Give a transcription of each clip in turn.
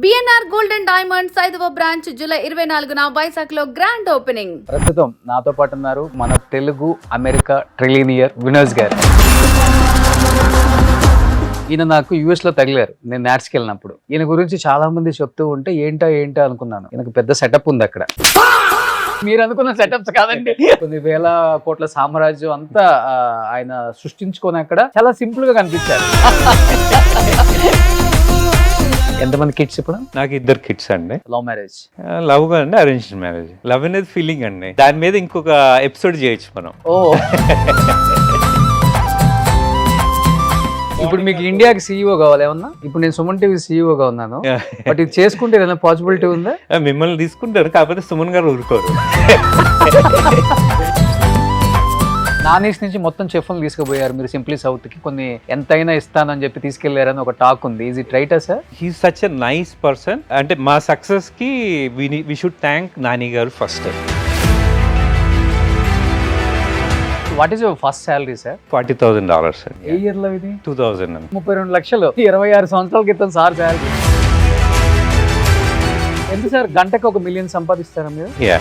BNR gold and diamonds 5వ branch July 24న Vizag లో grand opening. ప్రస్తుతం నాతో పాటు ఉన్నారు మన తెలుగు అమెరికా ట్రిలినియర్ వినోజ్ గారు. ఈయన నాకు యుఎస్ లో తగిలారు నేను నాట్స్కి వెళ్ళినప్పుడు. ఈయన గురించి చాలా మంది చెప్తూ ఉంటే ఏంటా అనుకున్నాను. ఈయనకు పెద్ద సెటప్ ఉంది అక్కడ. మీరు అనుకున్న సెటప్స్ కాదండి, కొన్ని వేల కోట్ల సామ్రాజ్యం అంతా ఆయన సృష్టించుకొని అక్కడ చాలా సింపుల్ గా కనిపించారు. ఎంతమంది కిడ్స్ ఇప్పుడు? నాకు 2 కిడ్స్ అండి. Love marriage? లవ్ అండి, అరేంజ్డ్ మ్యారేజ్. లవ్ అనేది ఫీలింగ్ అండి, దాని మీద ఇంకొక ఎపిసోడ్ చేయొచ్చు మనం. ఓ ఇప్పుడు మీకు ఇండియాకి సీఈఓ కావాలి ఏమన్నా? ఇప్పుడు నేను సుమన్ టీవీ సీఈఓగా ఉన్నాను, బట్ ఇది చేసుకుంటే ఏదైనా పాసిబిలిటీ ఉందా? మిమ్మల్ని తీసుకుంటారు, కాకపోతే సుమన్ గారు ఊరుకోరు. నాన్ ఈస్ట్ నుంచి మొత్తం చెఫ్లు తీసుకుపోయారు మీరు సింప్లీ సౌత్ కి. కొన్ని ఎంతైనా ఇస్తానని చెప్పి తీసుకెళ్లారని ఒక టాక్ ఉంది. ఈజ్ ఇట్ రైటా sir? He such a nice person. అంటే మా సక్సెస్ కి వి షుడ్ థ్యాంక్ నాని గారు first. What is your first salary sir? $40,000 అండి. ఏ ఇయర్ లో ఇది? 2000. 32 లక్షలు 26 సంవత్సరాల క్రితం సార్ శాలరీ. ఎంత సార్ గంటకు $1 million సంపాదిస్తారా మీరు? యా.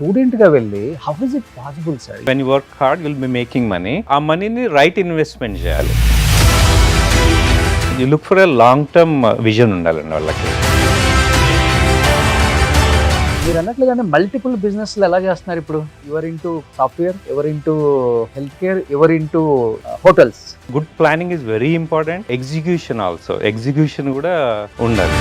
స్టూడెంట్ గా వెళ్ళి how is it possible sir? When you work hard will be making money. ఆ మనీని రైట్ ఇన్వెస్ట్మెంట్ చేయాలి. You look for a long term vision ఉండాలండి వాళ్ళకి. మీరు అన్నట్లుగానే మల్టిపుల్ బిజినెస్ ఎలా చేస్తున్నారు ఇప్పుడు? Your into software, ever into health care, ever into hotels. Good planning is very important. Execution also, execution కూడా ఉండాలి.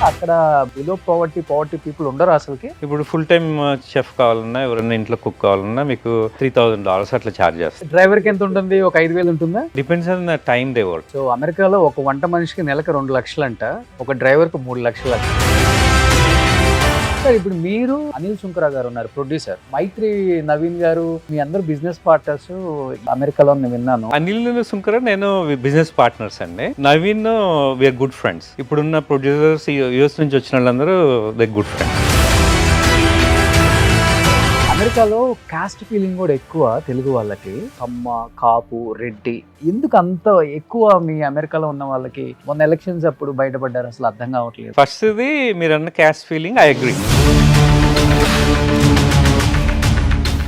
అక్కడ బిలో పవర్టీ పీపుల్ ఉండరు అసలుకి. ఇప్పుడు ఫుల్ టైమ్ చెఫ్ కావాలన్నా, ఎవరైనా ఇంట్లో కుక్ కావాలన్నా మీకు $3,000 అట్లా ఛార్జ్ చేస్తారు. డ్రైవర్ కి ఎంత ఉంటుంది? ఒక 5,000 ఉంటుందా? Depends on the time they work. So అమెరికాలో ఒక వంట మనిషికి నెలకు 2 లక్షలు అంట, ఒక డ్రైవర్ కు 3 లక్షలు అంట. సార్ ఇప్పుడు మీరు అనిల్ సుంకరా గారు ఉన్నారు ప్రొడ్యూసర్, మైత్రి నవీన్ గారు, మీ అందరూ బిజినెస్ పార్ట్నర్స్ అమెరికాలో నేను విన్నాను. అనిల్ సుంకర నేను బిజినెస్ పార్ట్నర్స్ అండి. Naveen we are good friends. ఇప్పుడున్న ప్రొడ్యూసర్స్ యూఎస్ నుంచి వచ్చిన వాళ్ళందరూ దే గుడ్ ఫ్రెండ్స్. అమెరికాలో కాస్ట్ ఫీలింగ్ కూడా ఎక్కువ తెలుగు వాళ్ళకి. కమ్మ, కాపు, రెడ్డి ఎందుకు అంత ఎక్కువ మీ అమెరికాలో ఉన్న వాళ్ళకి? మొన్న ఎలక్షన్స్ అప్పుడు బయటపడ్డారు, అసలు అర్థం కావట్లేదు. ఫస్ట్ ఇది మీరు అన్న కాస్ట్ ఫీలింగ్, ఐ అగ్రీ.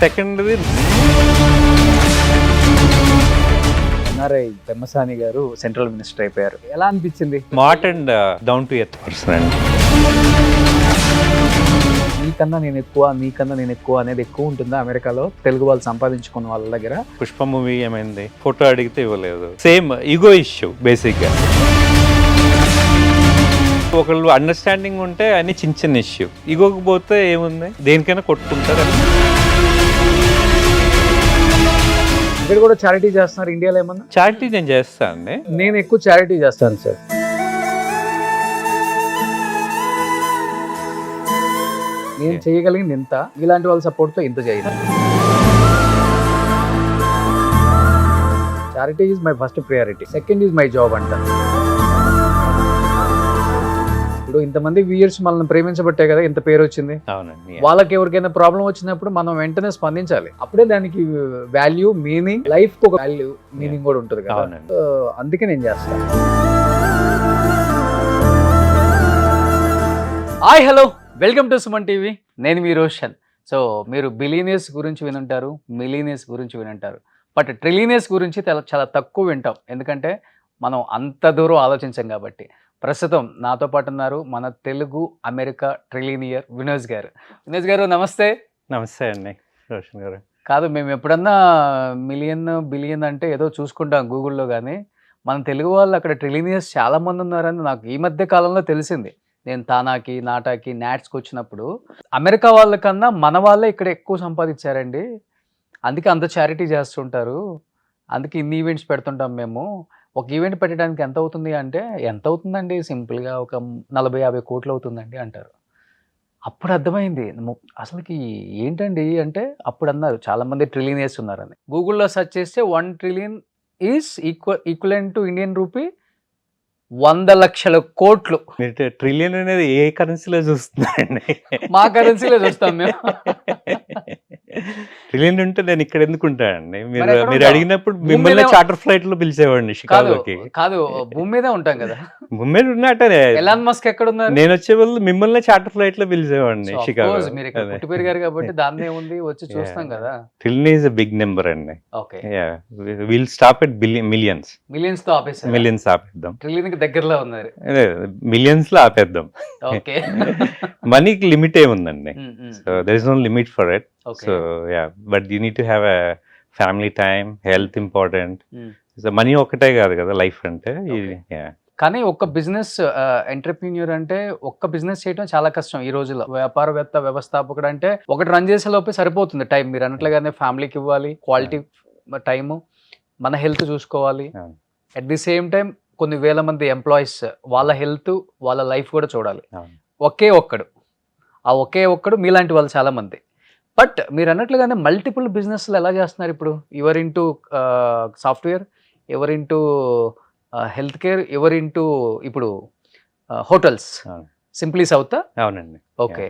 సెకండ్ది ఎన్ఆర్ఐ పెమ్మసాని గారు సెంట్రల్ మినిస్టర్ అయిపోయారు. ఎలా అనిపించింది? Smart and down to earth person అండి. నీకన్నా నేను ఎక్కువ అనేది ఎక్కువ ఉంటుందా అమెరికాలో తెలుగు వాళ్ళు సంపాదించుకున్న వాళ్ళ దగ్గర? పుష్ప మూవీ ఏమైంది, ఫోటో అడిగితే ఇవ్వలేదు. సేమ్ ఈగో ఇష్యూ బేసిక్ గా. ఒకళ్ళు అండర్స్టాండింగ్ ఉంటే అన్ని చిన్న ఇష్యూ. ఈగోకి పోతే ఏముంది, దేనికైనా కొట్టుకుంటారు. ఇక్కడ కూడా చారిటీ చేస్తున్నారు ఇండియాలో ఏమన్నా? చారిటీ నేను చేస్తాను అండి. నేను ఎక్కువ చారిటీ చేస్తాను సార్. నేను చేయగలిగింది ఇంత, ఇలాంటి వాళ్ళ సపోర్ట్తో ఇంత చేయలేదు. Charity is my first priority, second is my job అంట. ఇప్పుడు ఇంతమంది వ్యూయర్స్ మనల్ని ప్రేమించబట్టే కదా ఇంత పేరు వచ్చింది. అవునండి. వాళ్ళకి ఎవరికైనా ప్రాబ్లం వచ్చినప్పుడు మనం వెంటనే స్పందించాలి. అప్పుడే దానికి వాల్యూ, మీనింగ్, లైఫ్ కు ఒక వాల్యూ, మీనింగ్ కూడా ఉంటుంది కదా. అందుకే నేను చేస్తాను. Hi, hello, welcome to Suman TV. నేను మీ రోషన్. సో మీరు బిలియనర్స్ గురించి వినుంటారు, మిలియనర్స్ గురించి వినుంటారు, బట్ ట్రిలియనర్స్ గురించి చాలా తక్కువ వింటాం, ఎందుకంటే మనం అంత దూరం ఆలోచించాం కాబట్టి. ప్రస్తుతం నాతో పాటు ఉన్నారు మన తెలుగు అమెరికా ట్రిలినియర్ వినోజ్ గారు. వినోజ్ గారు నమస్తే. నమస్తే అండి రోషన్ గారు. కాదు, మేము ఎప్పుడన్నా మిలియన్ బిలియన్ అంటే ఏదో చూసుకుంటాం గూగుల్లో, కానీ మన తెలుగు వాళ్ళు అక్కడ ట్రిలినియర్స్ చాలా మంది ఉన్నారని నాకు ఈ మధ్య కాలంలో తెలిసింది. నేను తానాకి, నాటాకి, నాట్స్కి వచ్చినప్పుడు అమెరికా వాళ్ళకన్నా మన వాళ్ళే ఇక్కడ ఎక్కువ సంపాదించారండి, అందుకే అంత చారిటీ చేస్తుంటారు, అందుకే ఇన్ని ఈవెంట్స్ పెడుతుంటాం మేము. ఒక ఈవెంట్ పెట్టడానికి ఎంత అవుతుంది అంటే, ఎంత అవుతుందండి, సింపుల్గా ఒక 40-50 కోట్లు అవుతుందండి అంటారు. అప్పుడు అర్థమైంది అసలుకి ఏంటండి అంటే, అప్పుడు అన్నారు చాలామంది ట్రిలియనర్స్ ఉన్నారని. గూగుల్లో సెర్చ్ చేస్తే 1 trillion is equivalent to Indian rupee 100 లక్షల కోట్లు. ట్రిలియన్ అనేది ఏ కరెన్సీలో చూస్తున్నారండి? మా కరెన్సీలో చూస్తాం మేము. ట్రిలియన్ ఉంటే నేను ఇక్కడ ఎందుకు ఉంటానండి? మరి మీరు ఎక్కడ మీరు ఉంటావు? అడిగినప్పుడు భూమి మిమ్మల్ని మీద- చార్టర్ ఫ్లైట్ లో పిలిచేవాడిని కాదు షికాగోకి. కాదు భూమి మీదే ఉంటాం కదా. ముంబై ఉన్నట్టే ఎలాన్ మస్క్ ఎక్కడ ఉన్నారు? నేను వచ్చే వాళ్ళు మిమ్మల్ని చార్టర్ ఫ్లైట్ లో పిలిచేవాడిని So, of షికాగో. course, మీరు ఇక్కడ పుట్టి పెరిగారు కాబట్టి దాన్నే ఉంది వచ్చి చూస్తాం కదా. Trillion is a big number అండి. Okay, will stop at millions. Millions తో ఆపేసారు. మిలియన్స్ ఆపేద్దాం, ట్రిలియన్ కి దగ్గరలో ఉన్నారు. మిలియన్స్ లో ఆపేద్దాం. ఓకే. మనీకి లిమిట్ ఏముందండి? So there is no limit for it. Okay. So but you need to have a family time, health important. Money ఒకటే కాదు కదా లైఫ్ అంటే. కానీ ఒక్క బిజినెస్ ఎంటర్ప్రీన్యూర్ అంటే ఒక్క బిజినెస్ చేయడం చాలా కష్టం ఈ రోజుల్లో. వ్యాపారవేత్త, వ్యవస్థాపకుడు అంటే ఒకటి రన్ చేసే లోపే సరిపోతుంది టైం. మీరు అన్నట్లుగానే ఫ్యామిలీకి ఇవ్వాలి క్వాలిటీ టైము, మన హెల్త్ చూసుకోవాలి. అవును. అట్ ది సేమ్ టైం కొన్ని వేల మంది ఎంప్లాయీస్, వాళ్ళ హెల్త్ వాళ్ళ లైఫ్ కూడా చూడాలి. ఒకే ఒక్కడు మీలాంటి వాళ్ళు చాలా మంది. బట్ మీరు అన్నట్లుగానే మల్టిపుల్ బిజినెస్లు ఎలా చేస్తున్నారు ఇప్పుడు? Ever into software, ever into health care, ever into ఇప్పుడు హోటల్స్. అవును. Simply south. అవునండి. ఓకే.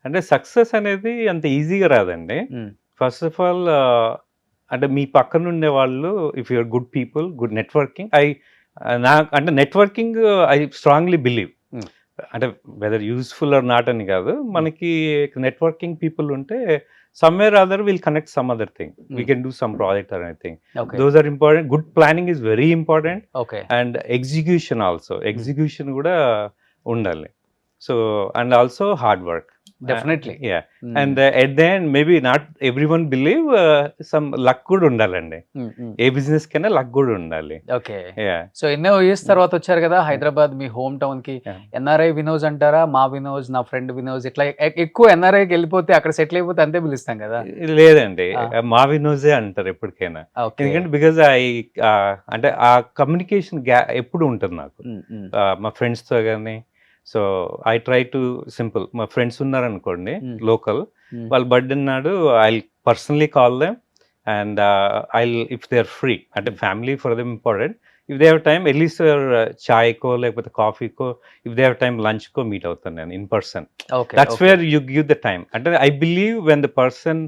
అంటే సక్సెస్ అనేది అంత ఈజీగా రాదండి. ఫస్ట్ ఆఫ్ ఆల్ అంటే మీ పక్కన ఉండే వాళ్ళు, if you're good people, good networking. అంటే నెట్వర్కింగ్ ఐ స్ట్రాంగ్లీ బిలీవ్. అంటే వెదర్ యూస్ఫుల్ ఆర్ నాట్ అని కాదు, మనకి నెట్వర్కింగ్ పీపుల్ ఉంటే somewhere other will connect some other thing. We can do some project or anything. Those are important. Good planning is very important. Okay. And execution also. Execution కూడా ఉండాలి. So and also hard work. Definitely. And at the end maybe not everyone believe, some luck కూడా ఉండాలండి. ఏ business కైనా luck కూడా ఉండాలి. Okay. So ఎన్నో years తర్వాత వచ్చారు కదా హైదరాబాద్, మీ హోమ్ టౌన్ కి. ఎన్ఆర్ఐ వినోజ్ అంటారా? మా వినోజ్, నా ఫ్రెండ్ వినోజ్, ఇట్లా ఎక్కువ ఎన్ఆర్ఐకి వెళ్ళిపోతే అక్కడ సెటిల్ అయిపోతే అంతే పిలుస్తాం కదా. లేదండి, మా వినోజే అంటారు ఎప్పటికైనా. ఎందుకంటే బికాజ్ అంటే ఆ కమ్యూనికేషన్ ఎప్పుడు ఉంటుంది నాకు మా ఫ్రెండ్స్ తో కానీ. So I try to simple, మా ఫ్రెండ్స్ ఉన్నారనుకోండి లోకల్, వాళ్ళ బర్త్డే నాడు I personally call them and if they are free, అంటే family for them important. If they have time at least చాయ్కో లేకపోతే కాఫీకో, ఇఫ్ దే హ్యావ్ టైమ్ లంచ్కో మీట్ అవుతాను నేను in person. That's where you give the time. అంటే I believe when the person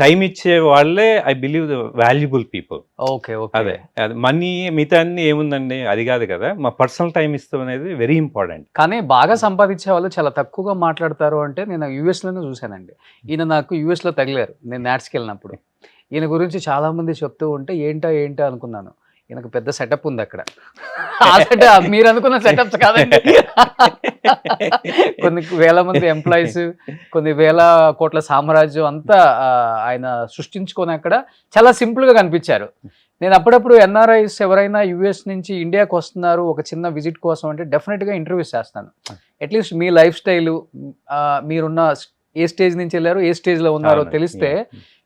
time ఇచ్చే వాళ్ళే I believe the valuable people. Okay. అదే మనీ మిగతా అన్ని ఏముందండి, అది కాదు కదా. మా పర్సనల్ టైం ఇస్తాం అనేది వెరీ ఇంపార్టెంట్. కానీ బాగా సంపాదించే వాళ్ళు చాలా తక్కువగా మాట్లాడతారు అంటే నేను యూఎస్లోనే చూశానండి. ఈయన నాకు యూఎస్లో తగిలారు నేను నాట్స్కి వెళ్ళినప్పుడు. ఈయన గురించి చాలా మంది చెప్తూ ఉంటే ఏంటా అనుకున్నాను. ఈయనకు పెద్ద సెటప్ ఉంది అక్కడ. ఆ సెటప్ మీరు అనుకున్న సెటప్స్ కాదండి. కొన్ని వేల మంది ఎంప్లాయీస్, కొన్ని వేల కోట్ల సామ్రాజ్యం అంతా ఆయన సృష్టించుకొని అక్కడ చాలా సింపుల్గా కనిపించారు. నేను అప్పుడప్పుడు ఎన్ఆర్ఐస్ ఎవరైనా యూఎస్ నుంచి ఇండియాకి వస్తున్నారు ఒక చిన్న విజిట్ కోసం అంటే డెఫినెట్గా ఇంటర్వ్యూస్ చేస్తాను. అట్లీస్ట్ మీ లైఫ్ స్టైలు, మీరున్న ఏ స్టేజ్ నుంచి వెళ్ళారు, ఏ స్టేజ్లో ఉన్నారో తెలిస్తే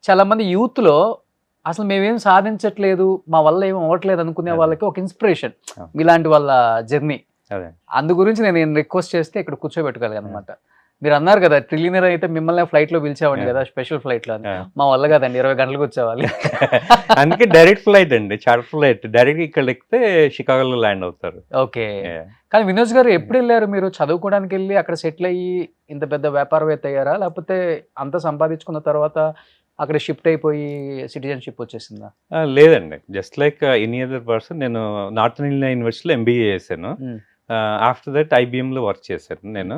చాలా మంది యూత్లో అసలు మేమేం సాధించట్లేదు, మా వల్ల ఏం అవ్వట్లేదు అనుకునే వాళ్ళకి ఒక ఇన్స్పిరేషన్ మీలాంటి వాళ్ళ జర్నీ. అందు గురించి నేను రిక్వెస్ట్ చేస్తే ఇక్కడ కూర్చోబెట్టుకోగలిగాను అనమాట. మీరు అన్నారు కదా ట్రిలియనర్ అయితే మిమ్మల్ని ఫ్లైట్ లో పిలిచేవాడిని కదా, స్పెషల్ ఫ్లైట్ లో. మా వల్ల కదండి, 20 గంటలకు వచ్చేవాళ్ళు. అందుకే డైరెక్ట్ ఫ్లైట్ అండి, చార్టర్ ఫ్లైట్. డైరెక్ట్ ఇక్కడ ఎక్కితే షికాగోలో ల్యాండ్ అవుతారు. ఓకే. కానీ వినోజ్ గారు ఎప్పుడు వెళ్ళారు మీరు? చదువుకోవడానికి వెళ్ళి అక్కడ సెటిల్ అయ్యి ఇంత పెద్ద వ్యాపారవేత్త అయ్యారా, లేకపోతే అంత సంపాదించుకున్న తర్వాత అక్కడ షిఫ్ట్ అయిపోయి సిటిజన్షిప్ వచ్చేసిందా? లేదండి, just like any other person. నేను నార్థన్ ఇండియా యూనివర్సిటీలో ఎంబీఏ చేశాను. ఆఫ్టర్ దట్ ఐబిఎంలో వర్క్ చేశాను నేను,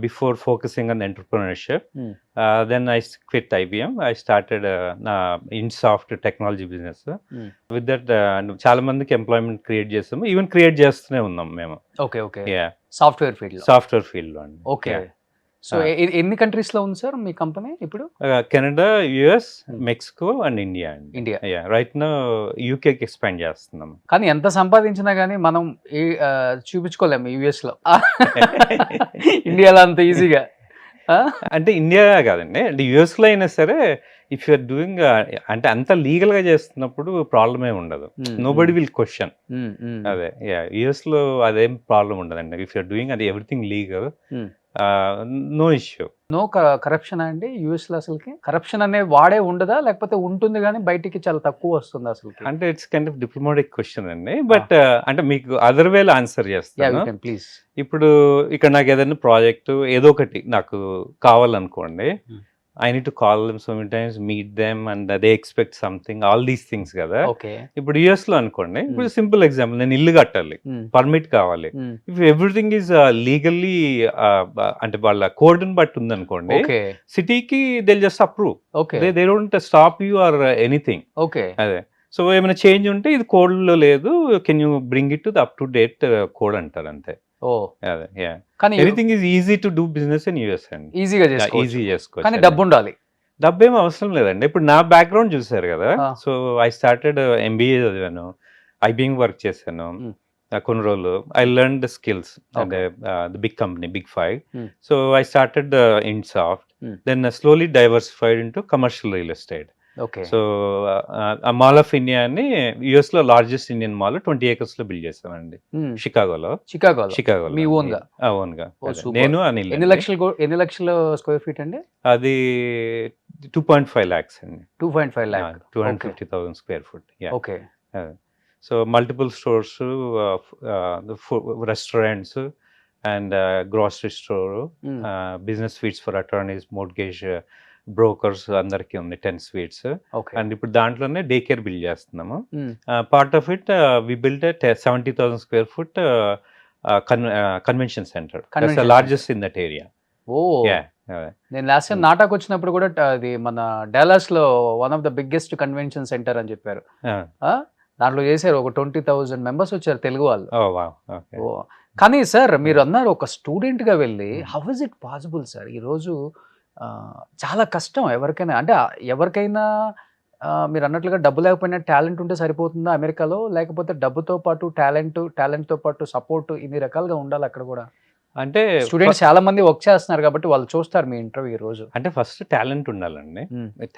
before focusing on entrepreneurship. Then I quit IBM. I started నా Insoft technology business. With that చాలా మందికి ఎంప్లాయ్మెంట్ క్రియేట్ చేస్తాము, ఈవెన్ క్రియేట్ చేస్తూనే ఉన్నాం మేము. ఓకే. సాఫ్ట్వేర్ ఫీల్డ్ లో. ఓకే. సో ఎన్ని కంట్రీస్ లో ఉంది సార్ మీ కంపెనీ ఇప్పుడు? Canada, US, Mexico and India. Right now యూకేకి ఎక్స్పాండ్ చేస్తున్నాం. కానీ ఎంత సంపాదించినా కానీ మనం చూపించుకోలేము యుఎస్ లో, ఇండియాలో అంత ఈజీగా. అంటే ఇండియా కాదండి, అంటే యుఎస్ లో అయినా సరే ఇఫ్ యూఆర్ డూయింగ్ అంటే అంత లీగల్ గా చేస్తున్నప్పుడు ప్రాబ్లమ్ ఏమి ఉండదు. నో బడి విల్ క్వశ్చన్. అదే యుఎస్ లో అదేం ప్రాబ్లం ఉండదండి. ఇఫ్ యూఆర్ డూయింగ్ అది everything legal, no issue. No corruption అండి యుఎస్ లో? అసలుకి కరప్షన్ అనే వాడే ఉండదా, లేకపోతే ఉంటుంది కానీ బయటికి చాలా తక్కువ వస్తుంది అసలు? అంటే it's kind of diplomatic question అండి, బట్ అంటే మీకు అదర్ వేలో ఆన్సర్ చేస్తాను. ప్లీజ్. ఇప్పుడు ఇక్కడ నాకు ఏదైనా ప్రాజెక్టు ఏదో ఒకటి నాకు కావాలనుకోండి, I need to call them so many times, meet them, and they expect something, all these things కదా. ఓకే ఇప్పుడు యుఎస్ లో అనుకోండి, ఇప్పుడు సింపుల్ ఎగ్జాంపుల్, నేను ఇల్లు కట్టాలి, పర్మిట్ కావాలి. ఇఫ్ ఎవ్రీథింగ్ ఈజ్ లీగల్లీ అంటే వాళ్ళ కోడ్ ని బట్టి ఉంది అనుకోండి, ఓకే సిటీకి they just approve, okay they don't stop you or anything. Okay అదే, సో ఏమైనా చేంజ్ ఉంటే ఇది కోడ్ లో లేదు, can you bring it to the up to date code అంటారు అంతే. ఓ అదే, యా, కానీ anything is easy to do business in US అండి. ఈజీగా ఈజీ చేసుకోవచ్చు కానీ చేసుకోవచ్చు. డబ్బు ఉండాలి. డబ్బు ఏం అవసరం లేదండి. ఇప్పుడు నా బ్యాక్గ్రౌండ్ చూసారు కదా, సో ఐ స్టార్టెడ్ ఎంబీఏ చదివాను, ఐబిఎం వర్క్ చేశాను కొన్ని రోజులు. ఐ లెర్న్ ద స్కిల్స్ అంటే the big company, big 5. So I started in soft, then slowly diversified into commercial real estate. Okay so ఆ మాల్ ఆఫ్ ఇండియా అని US లో largest Indian mall 20 acres లో build చేసామండి, షికాగోలో. Chicago మీ own గా? Own గా. ఓ, super. నేను అనిల్. ఎన్ని లక్షల స్క్వేర్ ఫీట్ అండి? అది 2.5 lakhs అండి. 2.5 lakh, 250,000 square foot. Yeah. Okay So multiple stores, restaurants, and grocery store, business suites for attorneys, mortgage brokers, అందరికి ఉంది 10 suites. ఓకే అండ్ ఇప్పుడు దాంట్లోనే డే కేర్ బిల్డ్ చేస్తున్నాము. Part of it we build 70,000 square foot convention centre, largest in that area. ఓ, నేను last time నాటాకు వచ్చినప్పుడు కూడా అది మన డాలస్ లో one of the biggest convention centre అని చెప్పారు. దాంట్లో చేశారు, ఒక 20,000 members వచ్చారు తెలుగు వాళ్ళు. ఓ, కానీ సార్ మీరు అన్నారు ఒక స్టూడెంట్ గా వెళ్ళి, how is it possible sir? ఈరోజు చాలా కష్టం ఎవరికైనా, అంటే ఎవరికైనా మీరు అన్నట్లుగా డబ్బు లేకపోయినా టాలెంట్ ఉంటే సరిపోతుందా అమెరికాలో? లేకపోతే డబ్బుతో పాటు టాలెంట్తో పాటు సపోర్ట్ ఇన్ని రకాలుగా ఉండాలి అక్కడ కూడా? అంటే స్టూడెంట్స్ చాలా మంది వర్క్ చేస్తున్నారు కాబట్టి వాళ్ళు చూస్తారు మీ ఇంటర్వ్యూ ఈ రోజు. అంటే ఫస్ట్ టాలెంట్ ఉండాలండి.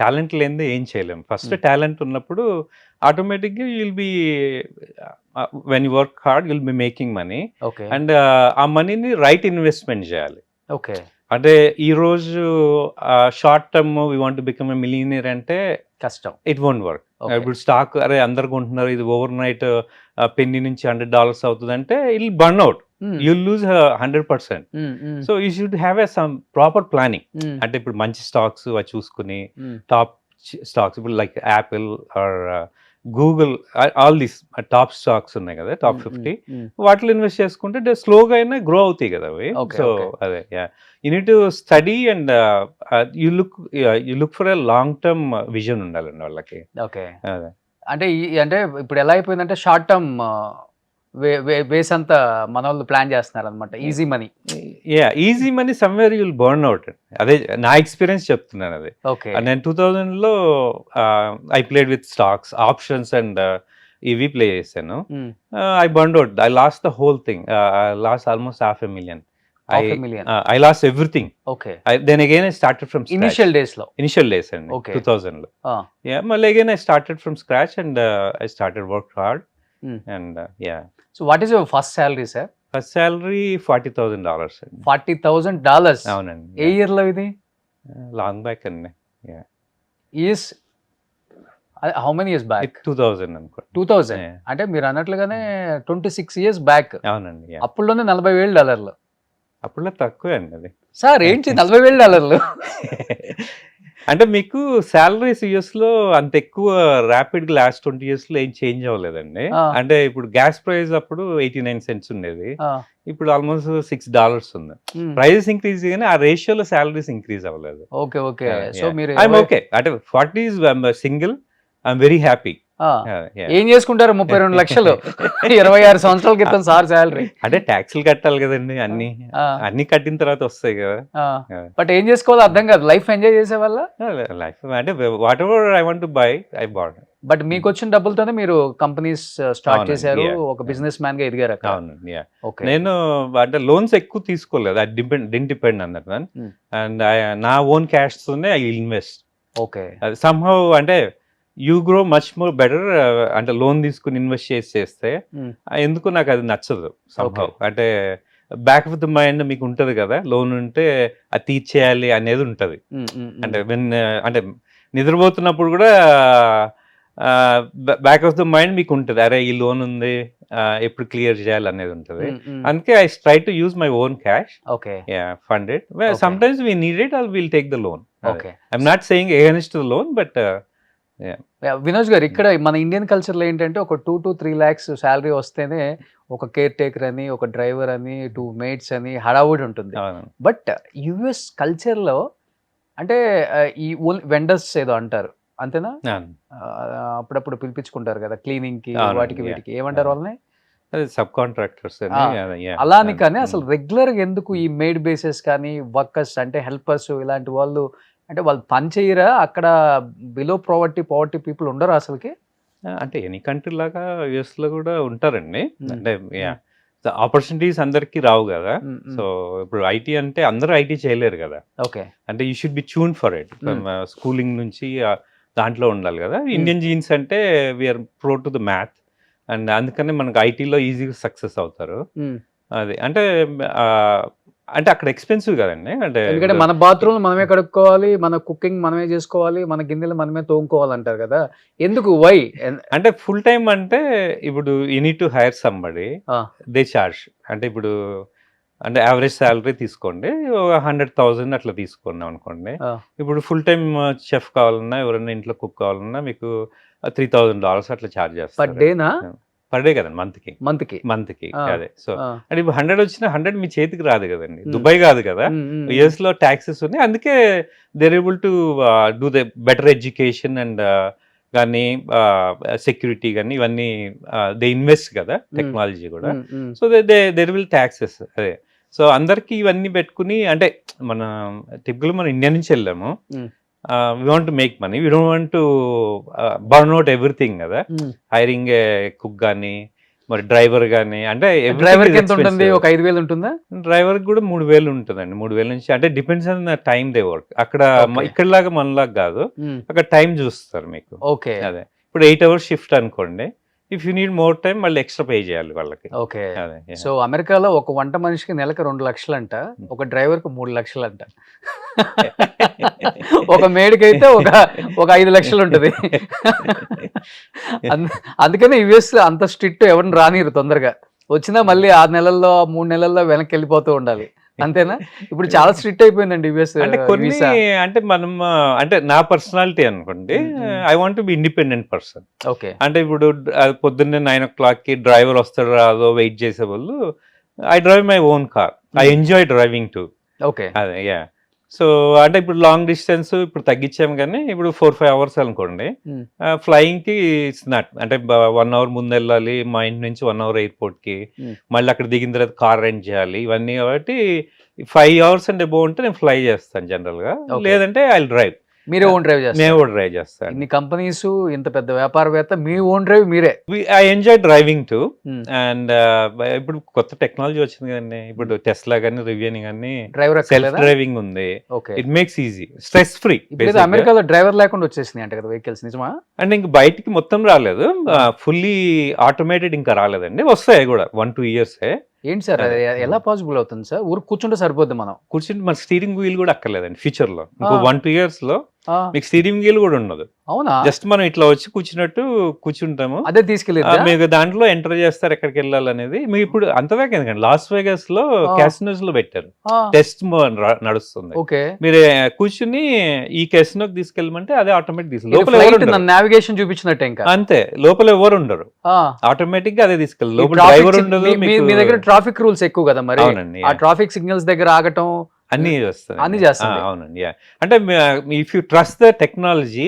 టాలెంట్ లేనిదే ఏం చేయలేము. ఫస్ట్ టాలెంట్ ఉన్నప్పుడు ఆటోమేటిక్గా you'll be, when you work hard you'll be making money. Okay and ఆ మనీని రైట్ ఇన్వెస్ట్మెంట్ చేయాలి. ఓకే అంటే ఈ రోజు short term we want to become a millionaire అంటే కష్టం, ఇట్ వోంట్ వర్క్. ఇప్పుడు స్టాక్ అరే అందరు కొంటున్నారు, ఇది ఓవర్ నైట్ పెన్నీ నుంచి $100 అవుతుంది అంటే it burn out, you lose 100%. So you should have a some proper planning. అంటే ఇప్పుడు మంచి స్టాక్స్ అవి చూసుకుని, టాప్ స్టాక్స్ ఇప్పుడు like Apple are Google, all these top stocks ఉన్నాయి కదా, టాప్ 50, వాటిలో ఇన్వెస్ట్ చేసుకుంటే స్లోగా అయినా గ్రో అవుతాయి కదా అవి. సో అదే, you need to study and you look for a long term vision ఉండాలండి వాళ్ళకి. ఓకే అదే, అంటే ఇప్పుడు ఎలా అయిపోయిందంటే షార్ట్ టర్మ్ వేస్ అంతా మన వాళ్ళు ప్లాన్ చేస్తున్నారు అనమాట, easy money. Easy money somewhere you'll burn out. అదే నా ఎక్స్పీరియన్స్ చెప్తున్నాను. అది ఓకే నేను 2000లో I played with stocks, options and ఇవి ప్లే చేశాను. I burn out, I lost the whole thing, I lost almost $500,000. I lost everything. Okay. Then again I started from scratch. Initial days and okay. 2000 lo. Yeah, but again I started from scratch and I started work hard. And yeah. So what is your first salary, sir? First salary $40,000. $40,000. అవునండి. ఏ year లో ఇది? Long back అండి. Yeah. Is how many years back? 2000 అనుకో. 2000 అంటే మీరు అన్నట్లుగానే 26 years back. అవునండి. అప్పుడులోనే $40,000. అప్పుడులో తక్కువే అండి అది. సార్ ఏంటి $40,000? అంటే మీకు సాలరీస్ యుఎస్ లో అంత ఎక్కువ ర్యాపిడ్ గా లాస్ట్ 20 years లో ఏం చేంజ్ అవ్వలేదండి. అంటే ఇప్పుడు గ్యాస్ ప్రైస్ అప్పుడు 89 cents ఉండేది, ఇప్పుడు ఆల్మోస్ట్ $6 ఉంది. ప్రైజెస్ ఇంక్రీజ్ కానీ ఆ రేషియోలో సాలరీస్ ఇంక్రీజ్ అవ్వలేదు. Okay okay. సో మీరు ఐఎమ్ ఓకే అంటే 40 సింగిల్, ఐఎమ్ వెరీ హ్యాపీ. ఏం చేసుకుంటారు 32 లక్షలు 26 సంవత్సరాల క్రితం సార్ శాలరీ? అంటే ట్యాక్స్లు కట్టాలి కదండి, అన్ని కట్టిన తర్వాత వస్తాయి కదా. బట్ ఏం చేసుకోవాలో అర్థం కాదు, లైఫ్ ఎంజాయ్ చేసే వల్ల లైఫ్ అంటే what ever I want to buy I bought. But మీకు వచ్చిన డబ్బులతోనే మీరు కంపెనీస్ స్టార్ట్ చేశారు, ఒక బిజినెస్ మ్యాన్ గా ఎదిగారు. అవునండి. నేను అంటే లోన్స్ ఎక్కువ తీసుకోలేదు, అది డిపెండ్ అన్నట్టు. అండ్ నా ఓన్ క్యాష్ తోనే ఐ ఇన్వెస్ట్. ఓకే. సమ్హౌ అంటే you grow much more better. అంటే లోన్ తీసుకుని ఇన్వెస్ట్ చేస్తే ఎందుకు నాకు అది నచ్చదు సంహౌ. అంటే బ్యాక్ ఆఫ్ ద మైండ్ మీకు ఉంటది కదా, లోన్ ఉంటే అది తీర్చేయాలి అనేది ఉంటది. అంటే అంటే నిద్రపోతున్నప్పుడు కూడా బ్యాక్ ఆఫ్ ద మైండ్ మీకు ఉంటుంది, అరే ఈ లోన్ ఉంది ఎప్పుడు క్లియర్ చేయాలి అనేది ఉంటుంది. అందుకే I try to use my own cash, fund it. Some times we need it or will take the loan. Okay. I'm not saying against the loan, but Vinod గారు, ఇక్కడ మన ఇండియన్ కల్చర్లో ఏంటంటే ఒక 2 to 3 lakhs శాలరీ వస్తేనే ఒక care taker అని, ఒక డ్రైవర్ అని, 2 mates అని హడావుడి ఉంటుంది. బట్ యుఎస్ కల్చర్లో అంటే ఈ వెండర్స్ ఏదో అంటారు అంతేనా, అప్పుడప్పుడు పిలిపించుకుంటారు కదా క్లీనింగ్ కి, వాటికి వీటికి ఏమంటారు వాళ్ళని, సబ్ కాంట్రాక్టర్స్ అలా అని. కానీ అసలు రెగ్యులర్ గా ఎందుకు ఈ మెయిడ్ బేసెస్ కానీ వర్కర్స్ అంటే హెల్పర్స్ ఇలాంటి వాళ్ళు అంటే వాళ్ళు పని చేయరా అక్కడ? బిలో పావర్టీ పీపుల్ ఉండరు అసలుకి? అంటే ఎనీ కంట్రీ లాగా యుఎస్ లో కూడా ఉంటారండి. అంటే ఆపర్చునిటీస్ అందరికి రావు కదా. సో ఇప్పుడు ఐటీ అంటే అందరూ ఐటీ చేయలేరు కదా. ఓకే. అంటే you should be tune for it. Schooling నుంచి దాంట్లో ఉండాలి కదా. ఇండియన్ జీన్స్ అంటే we're pro to the math, and అందుకని మనకు ఐటీలో ఈజీగా సక్సెస్ అవుతారు. అది అంటే అంటే అక్కడ ఎక్స్పెన్సివ్ కదండి. అంటే ఎందుకంటే మన బాత్రూమ్ మనమే కడుక్కోవాలి, మన కుకింగ్ మనమే చేసుకోవాలి, మన గిన్నెలు మనమే తోముకోవాలి అంటారు కదా. ఎందుకు, వై? అంటే ఫుల్ టైం అంటే ఇప్పుడు you need to hire somebody, they charge. అంటే ఇప్పుడు అంటే యావరేజ్ శాలరీ తీసుకోండి, 100,000 అట్లా తీసుకున్నాం అనుకోండి. ఇప్పుడు ఫుల్ టైం చెఫ్ కావాలన్నా, ఎవరైనా ఇంట్లో కుక్ కావాలన్నా మీకు $3,000 అట్లా ఛార్జ్ చేస్తారు. పర్ డేనా? పర్ డే కదండి, మంత్కి. అదే. సో అంటే ఇప్పుడు 100 వచ్చిన 100 మీ చేతికి రాదు కదండి. దుబాయ్ కాదు కదా, యుఎస్ లో ట్యాక్సెస్ ఉన్నాయి. అందుకే they're able to do the better education and కానీ సెక్యూరిటీ కానీ ఇవన్నీ దే ఇన్వెస్ట్ కదా, టెక్నాలజీ కూడా. So there will taxes. అదే. సో అందరికి ఇవన్నీ పెట్టుకుని అంటే మన టిపికల్ మన ఇండియా నుంచి వెళ్ళాము, we want to make money, we don't want to burn out everything కదా. హైరింగ్ కుక్ కానీ మరి డ్రైవర్ కానీ, అంటే డ్రైవర్ ఎంత ఉంటుంది? ఒక 5,000 ఉంటుందా? డ్రైవర్ కూడా 3,000 ఉంటుందండి. 3,000 నుంచి, అంటే depends on the time they work. అక్కడ ఇక్కడలాగా మనలాగా కాదు, అక్కడ టైం చూస్తారు మీకు. ఓకే. అదే. ఇప్పుడు 8 hours షిఫ్ట్ అనుకోండి, if you need more time మళ్ళీ ఎక్స్ట్రా పే చేయాలి వాళ్ళకి. ఓకే. సో అమెరికాలో ఒక వంట మనిషికి నెలకు 2 లక్షలు అంట, ఒక డ్రైవర్ కు 3 లక్షలు అంట, ఒక మేడికి అయితే ఒక 5 లక్షలు ఉంటుంది. అందుకనే యుఎస్ అంత స్ట్రిక్ట్, ఎవరిని రానిరు తొందరగా. వచ్చినా మళ్ళీ 6 నెలల్లో 3 నెలల్లో వెనక్కి వెళ్ళిపోతూ ఉండాలి. అంతేనా? ఇప్పుడు చాలా స్ట్రిక్ట్ అయిపోయిందండి యుఎస్. అంటే కొన్ని అంటే మనం అంటే నా పర్సనాలిటీ అనుకోండి, I want be independent person. Okay. అంటే ఇప్పుడు పొద్దున్నే 9 o'clock కి డ్రైవర్ వస్తాడు రాదో వెయిట్ చేసే వాళ్ళు, I drive my own car, I enjoy driving to. Okay. అదే. యా. సో అంటే ఇప్పుడు లాంగ్ డిస్టెన్స్ ఇప్పుడు తగ్గించాము, కానీ ఇప్పుడు 4-5 hours అనుకోండి, ఫ్లయింగ్ కి ఇట్స్ నాట్. అంటే 1 hour ముందు వెళ్ళాలి, మా ఇంటి నుంచి 1 hour ఎయిర్పోర్ట్ కి, మళ్ళీ అక్కడ దిగిన తర్వాత కార్ రెంట్ చేయాలి, ఇవన్నీ. కాబట్టి 5 hours అండ్ అబోవ్ ఉంటే నేను ఫ్లై చేస్తాను జనరల్ గా, లేదంటే ఐ డ్రైవ్. మీరే ఓన్ డ్రైవ్ చేస్తారు? నేను డ్రైవ్ చేస్తాను. ఇన్ని కంపెనీస్, ఇంత పెద్ద వ్యాపారవేత్త, మీ ఓన్ డ్రైవ్ మీరే? I enjoy driving to. And ఇప్పుడు కొత్త టెక్నాలజీ వచ్చింది కదండి, ఇప్పుడు టెస్లా కానీ రివ్యూని కానీ సెల్ఫ్ డ్రైవింగ్ ఉంది. It makes easy, stress free. అమెరికాలో డ్రైవర్ లేకుండా వచ్చేసింది అంటే కదా వెహికల్స్, నిజమా? అంటే ఇంక బయటికి మొత్తం రాలేదు, ఫుల్లీ ఆటోమేటెడ్ ఇంకా రాలేదండి, వస్తాయి కూడా 1-2 years. ఏంటి సార్ ఎలా పాసిబుల్ అవుతుంది సార్? ఊరు కూర్చుంటే సరిపోద్ది, మనం కూర్చుంటే మన స్టీరింగ్ వీల్ కూడా అక్కర్లేదండి ఫ్యూచర్ లో. ఇంకో 1-2 years లో మీకు స్టీరింగ్ వీల్ కూడా ఉండదు. అవునా? జస్ట్ మనం ఇట్లా వచ్చి కూర్చున్నట్టు కూర్చుంటాము, అదే తీసుకెళ్ళి మీకు దాంట్లో ఎంటర్ చేస్తారు ఎక్కడికి వెళ్ళాలనేది. మీకు ఇప్పుడు అంతదాకా ఎందుకండి, లాస్ వేగస్ లో క్యాసినోస్ లో పెట్టారు, టెస్ట్ నడుస్తుంది. మీరు కూర్చుని ఈ క్యాసినోకి తీసుకెళ్ళమంటే అదే ఆటోమేటిక్ తీసుకెళ్ళి నావిగేషన్ చూపించినట్టే, ఇంకా అంతే. లోపల ఎవరు ఉండరు, ఆటోమేటిక్ గా అదే తీసుకెళ్ళి. లోపల డ్రైవర్ ఉండదు. మీ దగ్గర ట్రాఫిక్ రూల్స్ ఎక్కువ కదా మరి, ఆ ట్రాఫిక్ సిగ్నల్స్ దగ్గర ఆగటం అన్ని చేస్తారు. అవునండి. అంటే if you trust the technology,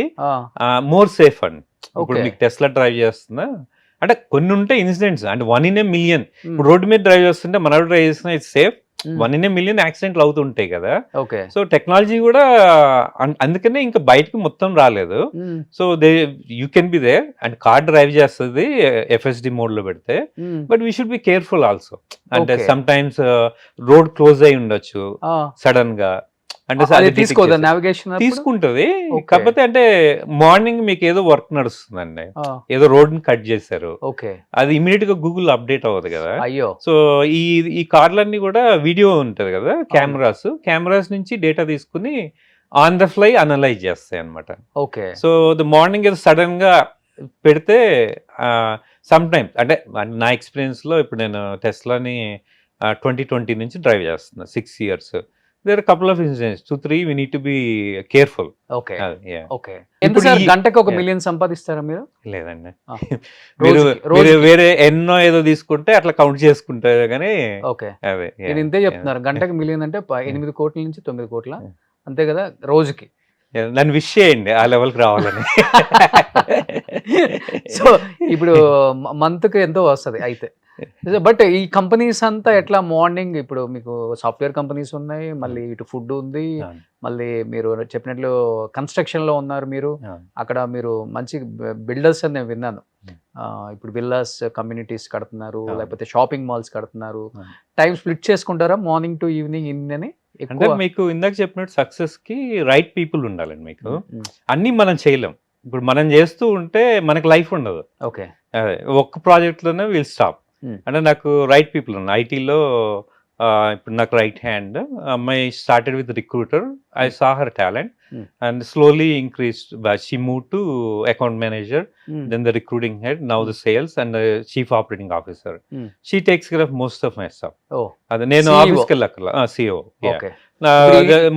more safe అండి. ఇప్పుడు మీకు టెస్లా డ్రైవ్ చేస్తుందా అంటే కొన్ని ఉంటాయి ఇన్సిడెంట్స్, అంటే 1 in a million. ఇప్పుడు రోడ్డు మీద డ్రైవ్ చేస్తుంటే మన డ్రైవ్ చేస్తున్నా it's safe, 1 in a million యాక్సిడెంట్లు అవుతుంటాయి కదా. సో టెక్నాలజీ కూడా అందుకనే ఇంకా బయటకు మొత్తం రాలేదు. So you can be there and car drive చేస్తుంది FSD మోడ్ లో పెడితే, but we should be careful also. అంటే సమ్ టైమ్స్ రోడ్ క్లోజ్ అయి ఉండొచ్చు సడన్ గా, అంటే తీసుకుంటది. కాకపోతే అంటే మార్నింగ్ మీకు ఏదో వర్క్ నడుస్తుందండి, ఏదో రోడ్ ని కట్ చేశారు, అది ఇమీడియట్ గా గూగుల్ అప్డేట్ అవ్వదు కదా. సో ఈ కార్లన్నీ కూడా వీడియో ఉంటది కదా, కెమెరాస్ నుంచి డేటా తీసుకుని ఆన్ ద ఫ్లై అనలైజ్ చేస్తాయి అనమాట. సో ద మార్నింగ్ ఏదో సడన్ గా పెడితే సమ్ టైమ్స్ అంటే నా ఎక్స్పీరియన్స్ లో ఇప్పుడు నేను టెస్లాని 2020 నుంచి డ్రైవ్ చేస్తున్నా, 6 years. There couple of incidents 2-3 we need to be careful. Okay Yeah. Okay ఎంత ఇప్పుడు సార్ ఈ- గంటకి ఒక Yeah. మిలియన్ సంపాదిస్తారా మీరు? లేదండి. ఆ. మీరు రోజుకి. వేరే ఎన్నో ఏదో తీసుకుంటే అట్లా కౌంట్ చేసుకుంటారు కానీ ఓకే అదే నేను ఇంతే చెప్తున్నారు, గంటకి మిలియన్ అంటే 8 కోట్ల నుంచి 9 కోట్ల అంతే కదా రోజుకి. నన్ను విష్ చేయండి ఆ లెవెల్కి రావాలని. సో ఇప్పుడు మంత్కి ఎంతో వస్తుంది అయితే. బట్ ఈ కంపెనీస్ అంతా ఎట్లా మార్నింగ్ ఇప్పుడు మీకు సాఫ్ట్వేర్ కంపెనీస్ ఉన్నాయి, మళ్ళీ ఇటు ఫుడ్ ఉంది, అవును. మళ్ళీ మీరు చెప్పినట్లు కన్స్ట్రక్షన్ లో ఉన్నారు మీరు. అవును. అక్కడ మీరు మంచి బిల్డర్స్ అని నేను విన్నాను. Hmm. ఇప్పుడు విల్లాస్ కమ్యూనిటీస్ కడుతున్నారు, అవును. లేకపోతే షాపింగ్ మాల్స్ కడుతున్నారు. అవును. టైం స్ప్లిట్ చేసుకుంటారా మార్నింగ్ టు ఈవినింగ్ ఇన్ అని? అంటే ఎక్కువ మీకు ఇందాక చెప్పినట్టు సక్సెస్ కి రైట్ పీపుల్ ఉండాలండి. మీకు Hmm. అన్ని మనం చేయలేం. ఇప్పుడు మనం చేస్తూ ఉంటే మనకి లైఫ్ ఉండదు. ఓకే అదే ఒక్క ప్రాజెక్ట్ లోనే విల్ స్టాప్. Hmm. అంటే నాకు రైట్ పీపుల్ ఉన్నాయి ఐటీలో. ఇప్పుడు నాకు రైట్ హ్యాండ్ అమ్మాయి started with recruiter. I saw her talent Hmm. And slowly increased. She move to account manager, Hmm. then the recruiting head, now the sales and the chief operating officer. Hmm. She takes care of most of my stuff. ఓ అదే నేను CEO. ఆఫీస్కి వెళ్ళక్కర్లా. CEO. Okay.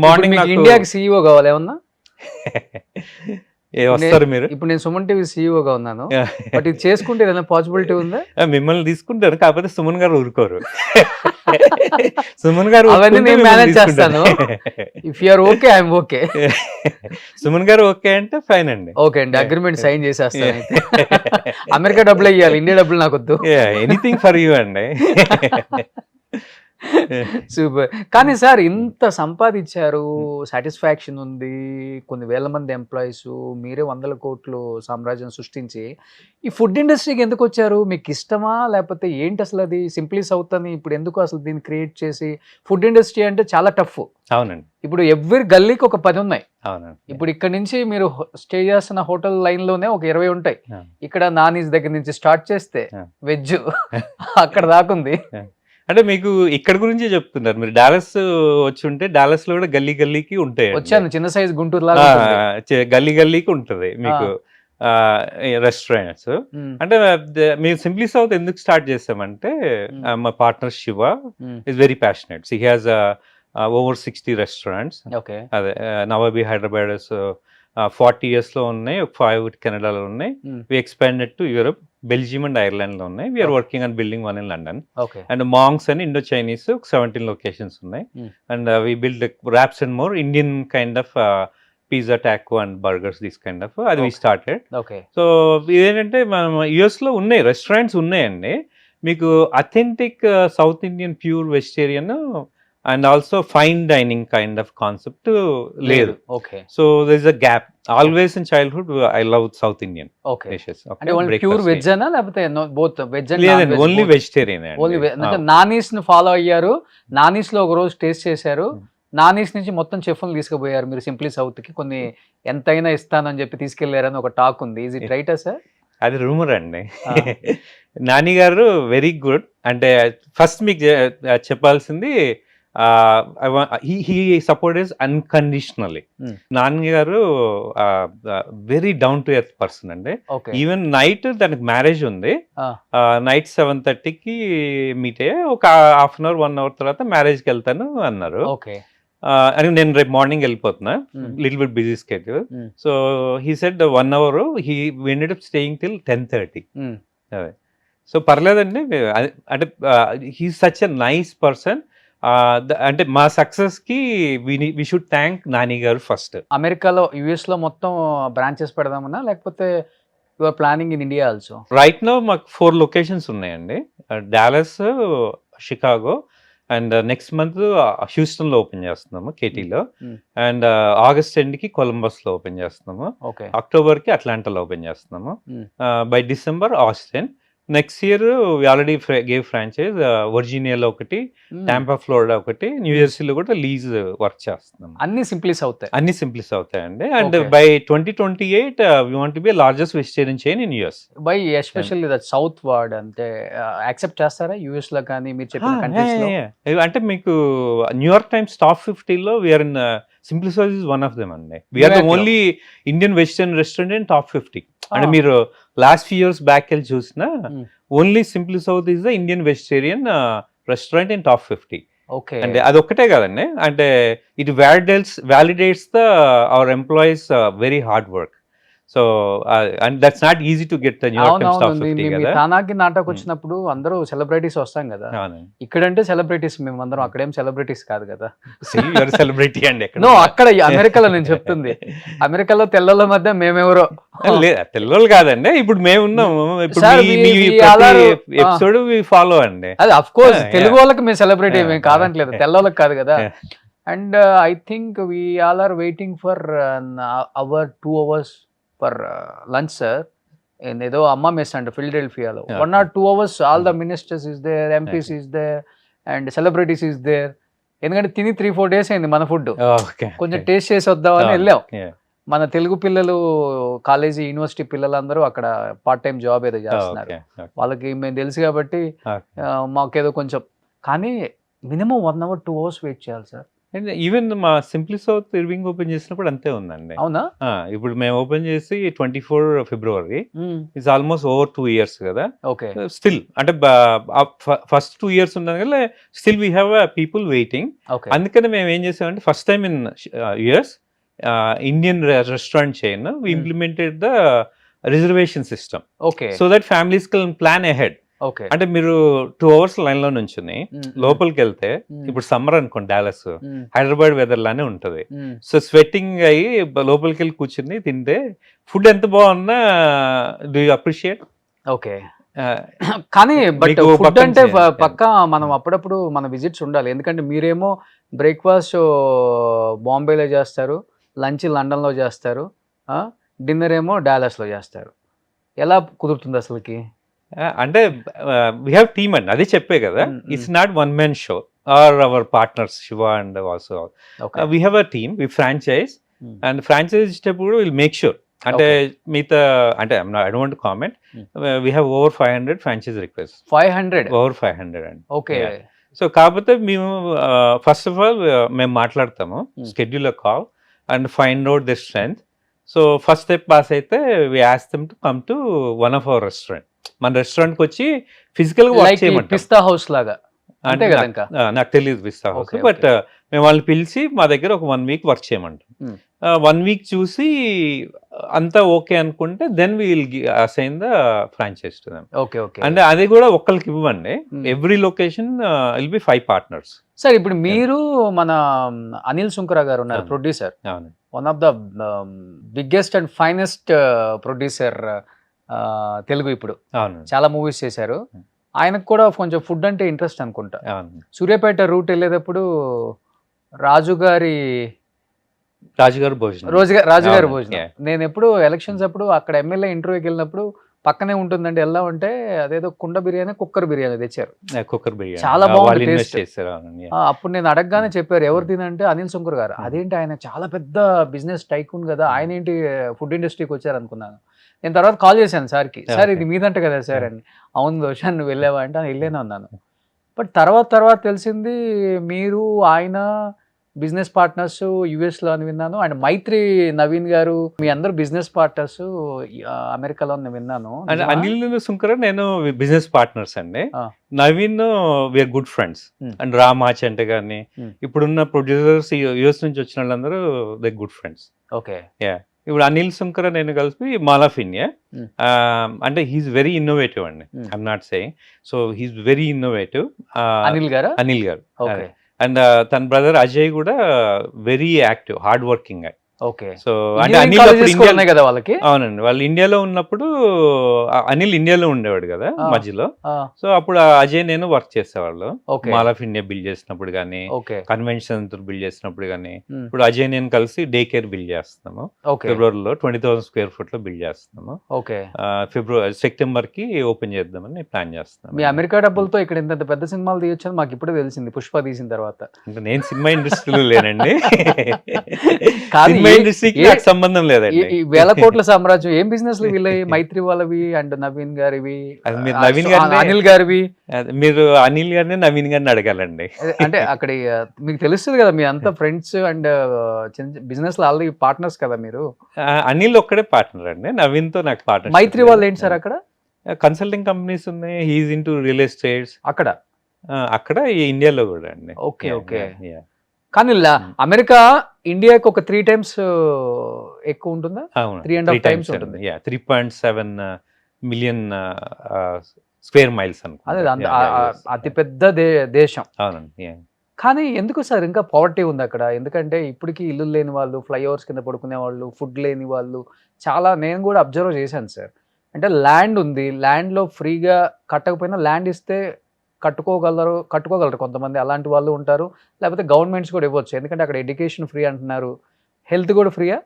Morning ఇండియాకి CEO కావాలి ఏమన్నా? వస్తారు మీరు. ఇప్పుడు నేను సుమన్ టీవీ సీఈఓగా ఉన్నాను, బట్ ఇది చేసుకుంటే ఏదైనా పాసిబిలిటీ ఉందా? మిమ్మల్ని తీసుకుంటారు, కాకపోతే సుమన్ గారు ఊరుకోరు. సుమన్ గారు అవన్నీ ఊరుకుంటే నేను మిమ్మల్ని మేనేజ్ చేస్తాను. తీసుకుంటారు. If you're okay I'm okay. Suman గారు ఓకే అంటే ఫైన్ అండి. ఓకే అండి, అగ్రిమెంట్ సైన్ చేసేస్తాను అయితే. అమెరికా డబ్బులు ఇవ్వాలి, ఇండియా డబ్బులు నాకు వద్దు. ఎనీథింగ్ ఫర్ యూ అండి. సూపర్. కానీ సార్ ఇంత సంపాదించారు, సాటిస్ఫాక్షన్ ఉంది, కొన్ని వేల మంది ఎంప్లాయీస్, మీరే 100 కోట్లు సామ్రాజ్యం సృష్టించి ఈ ఫుడ్ ఇండస్ట్రీకి ఎందుకు వచ్చారు? మీకు ఇష్టమా లేకపోతే ఏంటి అసలు? అది సింప్లీ సౌత్ అని ఇప్పుడు ఎందుకు అసలు దీన్ని క్రియేట్ చేసి? ఫుడ్ ఇండస్ట్రీ అంటే చాలా టఫ్. అవునండి. ఇప్పుడు ఎవ్రీ గల్లీకి ఒక 10 ఉన్నాయి. అవునండి. ఇప్పుడు ఇక్కడ నుంచి మీరు స్టే చేస్తున్న హోటల్ లైన్ లోనే ఒక 20 ఉంటాయి. Yeah. ఇక్కడ నానీస్ దగ్గర నుంచి స్టార్ట్ చేస్తే Yeah. వెజ్ అక్కడ దాకుంది. అంటే మీకు ఇక్కడ గురించి చెప్తున్నారు. మీరు డాలస్ వచ్చి ఉంటే డాలస్ లో కూడా గల్లీ గల్లీకి ఉంటాయి. వచ్చాను, చిన్న సైజ్ గుంటూరు లాగా ఉంటుంది. గల్లీ గల్లీకి ఉంటది మీకు రెస్టారెంట్స్. అంటే మేము సింప్లీ సౌత్ ఎందుకు స్టార్ట్ చేసామంటే మా partner Shiva is very passionate. He has over 60 restaurants. Okay. అదే నవాబీ హైదరాబాద్ 40 years లో ఉన్నాయి, 5 కెనడాలో ఉన్నాయి. We expanded to Europe, Belgium and Ireland లో ఉన్నాయి. We're working on building one in London. Okay. And మాంగ్స్ అని ఇండో చైనీస్ 17 లొకేషన్స్ ఉన్నాయి. And we build wraps and more Indian kind of pizza, taco and burgers, this kind of అది we started. Okay. So ఇదేంటంటే మనం US లో ఉన్నాయి restaurants ఉన్నాయండి. మీకు authentic South Indian pure vegetarian and also fine dining kind of concept లేదు. Okay. So there is a gap. Always in childhood I love South Indian okay. Dishes. అంటే only pure veg అనా లేకపోతే both veg and లేదండి, only vegetarian. Only అంటే నానీస్ ని follow అయ్యారు, నానీస్ లో ఒక రోజు టేస్ట్ చేశారు, నానీస్ నుంచి మొత్తం చెఫ్లు తీసుకుపోయారు మీరు సింప్లీ సౌత్ కి. కొన్ని ఎంతైనా ఇస్తానని చెప్పి తీసుకెళ్లారని ఒక టాక్ ఉంది. ఈజ్ ఇట్ రైటా సార్? అది రూమర్ అండి. నాని గారు వెరీ గుడ్. అంటే ఫస్ట్ మీకు చెప్పాల్సింది హీ సపోర్ట్ అన్కండిషనల్లీ. నాని గారు very down to earth person అండి. ఈవెన్ నైట్ దానికి మ్యారేజ్ ఉంది, నైట్ 7:30కి మీట్ అయ్యే ఒక హాఫ్ అన్ అవర్ 1 hour తర్వాత మ్యారేజ్కి వెళ్తాను అన్నారు. అని నేను రేపు మార్నింగ్ వెళ్ళిపోతున్నా, little bit busy schedule. So he said 1 hour he ended up staying till 10:30. అదే సో పర్లేదండి. అంటే he such a nice person. అంటే మా సక్సెస్ కి వి షుడ్ థ్యాంక్ నాని గారు ఫస్ట్. అమెరికాలో, యుఎస్ లో మొత్తం బ్రాంచెస్ పెడదామన్నా లేకపోతే you are planning in India also? Right now మాకు 4 లొకేషన్స్ ఉన్నాయండి. Dallas, Chicago and next month Houston లో ఓపెన్ చేస్తున్నాము, కేటీలో. అండ్ ఆగస్ట్ ఎండ్ కి కొలంబస్ లో ఓపెన్ చేస్తున్నాము. అక్టోబర్ కి అట్లాంటాలో ఓపెన్ చేస్తున్నాము. By December Austin. Next year we already gave franchise వర్జీనియాలో ఒకటి, టాంపా ఫ్లోరిడా ఒకటి, న్యూజెర్సీలో కూడా లీజ్ వర్క్ చేస్తున్నాం. అన్ని సింప్లీస్ అవుతాయి. అన్ని సింప్లీస్ అవుతాయండి. And by 2028 we want to be largest vegetarian chain in US. By especially that South word అంటే యాక్సెప్ట్ చేస్తారా యుఎస్ లో కానీ మీరు చెప్పిన కంట్రీస్ లో? అంటే మీకు న్యూయార్క్ టైమ్స్ టాప్ 50లో we're in Simply South is one of them అండి. We're the only Indian vegetarian restaurant in top 50. అంటే మీరు లాస్ట్ ఫ్యూ ఇయర్స్ బ్యాక్ వెళ్ళి చూసినా only Simply South is the Indian vegetarian restaurant in top 50. Okay. అంటే అది ఒక్కటే కాదండి, అంటే it validates the hour employees very hard work. So and that's not easy to get the New York Times top 50 మీ కదా. తానాకి నాటకు వచ్చినప్పుడు అందరూ సెలబ్రిటీస్ వస్తాం కదా. అవునండి. ఇక్కడంటే సెలబ్రిటీస్ మేము అందరం, అక్కడేం సెలబ్రిటీస్ కాదు కదా. సెలబ్రిటీ అండి ఎక్కడ. నో, అక్కడ అమెరికాలో నేను చెప్తుంది. అమెరికాలో తెల్లల మధ్య మేమెవరో. లేదు తెల్లవాళ్ళు కాదండి, ఇప్పుడు మేము ఉన్నాము, ఇప్పుడు Sir, ఎపిసోడ్ ఫాలో అండి. అది of course Yeah, Telugu yeah. వాళ్ళకి మేము సెలబ్రిటీ Yeah, మేము కాదంటలేదు, yeah. తెల్లవాళ్ళకి కాదు కదా. Yeah. And I think we all are waiting for our 2 hours for lunch sir. ఏదో అమ్మ మెస్ అంట ఫిల్డెల్ఫియాలో. 1 or 2 hours all the ministers is there, MPs is there and celebrities is there. ఎందుకంటే తిని 3-4 days అయింది మన food, కొంచెం taste చేసి వద్దామని వెళ్ళాం. మన తెలుగు పిల్లలు, కాలేజీ యూనివర్సిటీ పిల్లలందరూ అక్కడ పార్ట్ టైం జాబ్ ఏదో చేస్తున్నారు. వాళ్ళకి మేము తెలుసు కాబట్టి మాకేదో కొంచెం, కానీ మినిమం 1 hour 2 hours వెయిట్ చేయాలి సార్. ఈవెన్ మా సింప్లీ సౌత్ ఇర్వింగ్ ఓపెన్ చేసినప్పుడు అంతే ఉందండి. అవునా? ఇప్పుడు మేము ఓపెన్ చేసి 24 February, it's almost over 2 years కదా. ఓకే. స్టిల్ అంటే ఫస్ట్ 2 years ఉన్నాను కదా, still we have people waiting. Okay. అందుకని మేము ఏం చేసామంటే first time in US Indian restaurant chain we implemented the reservation system okay. So that families can plan ahead. Okay. అంటే మీరు 2 hours లైన్ లో నుంచుని లోపలికి వెళ్తే, ఇప్పుడు సమ్మర్ అనుకోండి డాలస్, హైదరాబాద్ వెదర్ లానే ఉంటది. సో స్వెట్టింగ్ అయ్యి లోపలికి వెళ్ళి కూర్చుని తింటే ఫుడ్ ఎంత బాగున్నా డూ యూ అప్రిషియేట్. ఓకే. కానీ బట్ మీకు ఫుడ్ పక్కన అంటే చేయాలి. పక్కా మనం అప్పుడప్పుడు మన విజిట్స్ ఉండాలి. ఎందుకంటే మీరేమో బ్రేక్ఫాస్ట్ బాంబేలో చేస్తారు, లంచ్ లండన్లో చేస్తారు, డిన్నర్ ఏమో డాలస్లో చేస్తారు. ఎలా కుదురుతుంది అసలుకి? అంటే వీ హ్యావ్ టీమ్ అండి, అదే చెప్పే కదా. It's not one man show or our partners Shiva and also we have a team, we franchise and franchise ఇచ్చేటప్పుడు విల్ మేక్ షూర్, అంటే మిగతా అంటే I don't comment, we have over 500 franchise request. 500? Over 500 అండి. Okay. So కాకపోతే మేము first of all మేము మాట్లాడతాము, schedule call and find out the strength. So first step pass అయితే we ask them to come to one of our restaurant. మన రెస్టారెంట్కి వచ్చి physical గా వర్క్ చేయమంటాం. పిస్తా హౌస్ లాగా అంతే కదా? ఇంకా నాకు తెలియదు పిస్తా హౌస్, బట్ మేము వాళ్ళని పిలిచి మా దగ్గర ఒక 1 week వర్క్ చేయమంటాం. 1 week చూసి అంతా ఓకే అనుకుంటే then we will assign the franchise to them. Okay. Okay. అంటే అది కూడా ఒక్కరికి ఇవ్వండి, every location will be 5 partners. Sir ఇప్పుడు మీరు మన అనిల్ సుంకర గారు ఉన్నారు, ప్రొడ్యూసర్, అవును, one of the biggest and finest producer Telugu. ఇప్పుడు అవును, చాలా మూవీస్ చేశారు. ఆయనకు కూడా కొంచెం ఫుడ్ అంటే ఇంట్రెస్ట్ అనుకుంటా. అవును. సూర్యాపేట రూట్ వెళ్ళేటప్పుడు రాజుగారి భోజనం, రాజుగారి అవును, భోజనం. yeah. నేను ఎప్పుడు ఎలక్షన్స్ అప్పుడు అక్కడ ఎమ్మెల్యే ఇంటర్వ్యూకి వెళ్ళినప్పుడు పక్కనే ఉంటుందండి, ఎలా ఉంటే అదేదో కుండ బిర్యానీ, కుక్కర్ బిర్యానీ తెచ్చారు. కుక్కర్ బిర్యానీ చాలా బాగుంది taste. చేశారు. అప్పుడు నేను అడగగానే చెప్పారు ఎవరు తినంటే అనిల్ శంకర్ గారు. అదేంటి ఆయన చాలా పెద్ద బిజినెస్ టైకూన్ కదా, ఆయన ఏంటి ఫుడ్ ఇండస్ట్రీకి వచ్చారు అనుకున్నాను. నేను తర్వాత కాల్ చేశాను సార్కి, సార్ ఇది మీదంట కదా సార్ అని. అవును దోష, నువ్వు వెళ్ళావా అంటే వెళ్ళాను అన్నాను. బట్ తర్వాత తెలిసింది మీరు ఆయన బిజినెస్ పార్ట్నర్స్ యుఎస్లో అని విన్నాను. అండ్ మైత్రి నవీన్ గారు, మీ అందరు బిజినెస్ పార్ట్నర్స్ అమెరికాలో అని విన్నాను. అండ్ అనిల్ సుంకర నేను బిజినెస్ పార్ట్నర్స్ అండి. Naveen we are good friends. And రామాచ్ అంటే కానీ ఇప్పుడున్న ప్రొడ్యూసర్స్ యుఎస్ నుంచి వచ్చిన వాళ్ళందరూ దే గుడ్ ఫ్రెండ్స్. ఓకే. ఇప్పుడు అనిల్ సుంకర నేను కలిపి మాల్ ఆఫ్ ఇండియా. అంటే హీఈస్ వెరీ ఇన్నోవేటివ్ అండి, I'm not saying. So he's very innovative Anil గారు. అండ్ తన బ్రదర్ అజయ్ కూడా very active, hard working. Okay. So అంటే అనిల్ కదా వాళ్ళకి. అవునండి, వాళ్ళు ఇండియాలో ఉన్నప్పుడు అనిల్ ఇండియాలో ఉండేవాడు కదా మధ్యలో. సో అప్పుడు అజయ్ నేను వర్క్ చేసేవాళ్ళు మాల్ ఆఫ్ ఇండియా బిల్డ్ చేసినప్పుడు కానీ, కన్వెన్షన్ బిల్డ్ చేసినప్పుడు కానీ. ఇప్పుడు అజయ్ నేను కలిసి డే కేర్ బిల్డ్ చేస్తున్నాము. ఫిబ్రవరిలో 20,000 square feet లో బిల్డ్ చేస్తున్నాము. సెప్టెంబర్ కి ఓపెన్ చేద్దామని ప్లాన్ చేస్తున్నాం. మీ అమెరికా డబ్బులతో ఇక్కడ ఇంత పెద్ద సినిమాలు తీయొచ్చు మాకు ఇప్పుడే తెలిసింది, పుష్ప తీసిన తర్వాత. అంటే నేను సినిమా ఇండస్ట్రీలో లేనండి, కాదు ఇండస్ట్రీకి నాకు సంబంధం లేదండి. వేల కోట్ల సామ్రాజ్యం ఏం బిజినెస్ వీళ్ళవి, మైత్రి వాళ్ళవి అండ్ నవీన్ గారివి, నవీన్ గారి, అనిల్ గారివి. మీరు అనిల్ గారిని నవీన్ గారిని అడగాలండి. అంటే అక్కడ మీకు తెలుస్తుంది కదా, మీ అంతా ఫ్రెండ్స్ అండ్ బిజినెస్ లో ఆల్రెడీ పార్ట్నర్స్ కదా మీరు. అనిల్ ఒక్కడే పార్ట్నర్ అండి, నవీన్ తో నాకు పార్ట్నర్. మైత్రి వాళ్ళు ఏంటి సార్ అక్కడ? కన్సల్టింగ్ కంపెనీస్ ఉన్నాయి, హీఈస్ ఇంటూ రియల్ ఎస్టేట్స్. అక్కడ అక్కడ ఇండియాలో కూడా అండి. Okay okay. Yeah. కానీ అమెరికా ఇండియాకి ఒక 3 times ఎక్కువ ఉంటుందా? అవును, 3.5 times ఉంటుంది. 3.7 మిలియన్ స్క్వేర్ మైల్స్ అదే అతి పెద్ద దేశం. అవునండి. yeah. కానీ ఎందుకు సార్ ఇంకా పావర్టీ ఉంది అక్కడ? ఎందుకంటే ఇప్పటికీ ఇల్లు లేని వాళ్ళు, ఫ్లైఓవర్స్ కింద పడుకునే వాళ్ళు, ఫుడ్ లేని వాళ్ళు చాలా, నేను కూడా అబ్జర్వ్ చేశాను సార్. అంటే ల్యాండ్ ఉంది, ల్యాండ్లో ఫ్రీగా కట్టకపోయినా ల్యాండ్ ఇస్తే కట్టుకోగలరు కొంతమంది, అలాంటి వాళ్ళు ఉంటారు. లేకపోతే గవర్నమెంట్స్ కూడా ఇవ్వచ్చు, ఎందుకంటే అక్కడ ఎడ్యుకేషన్ ఫ్రీ అంటున్నారు, హెల్త్ కూడా ఫ్రీయా?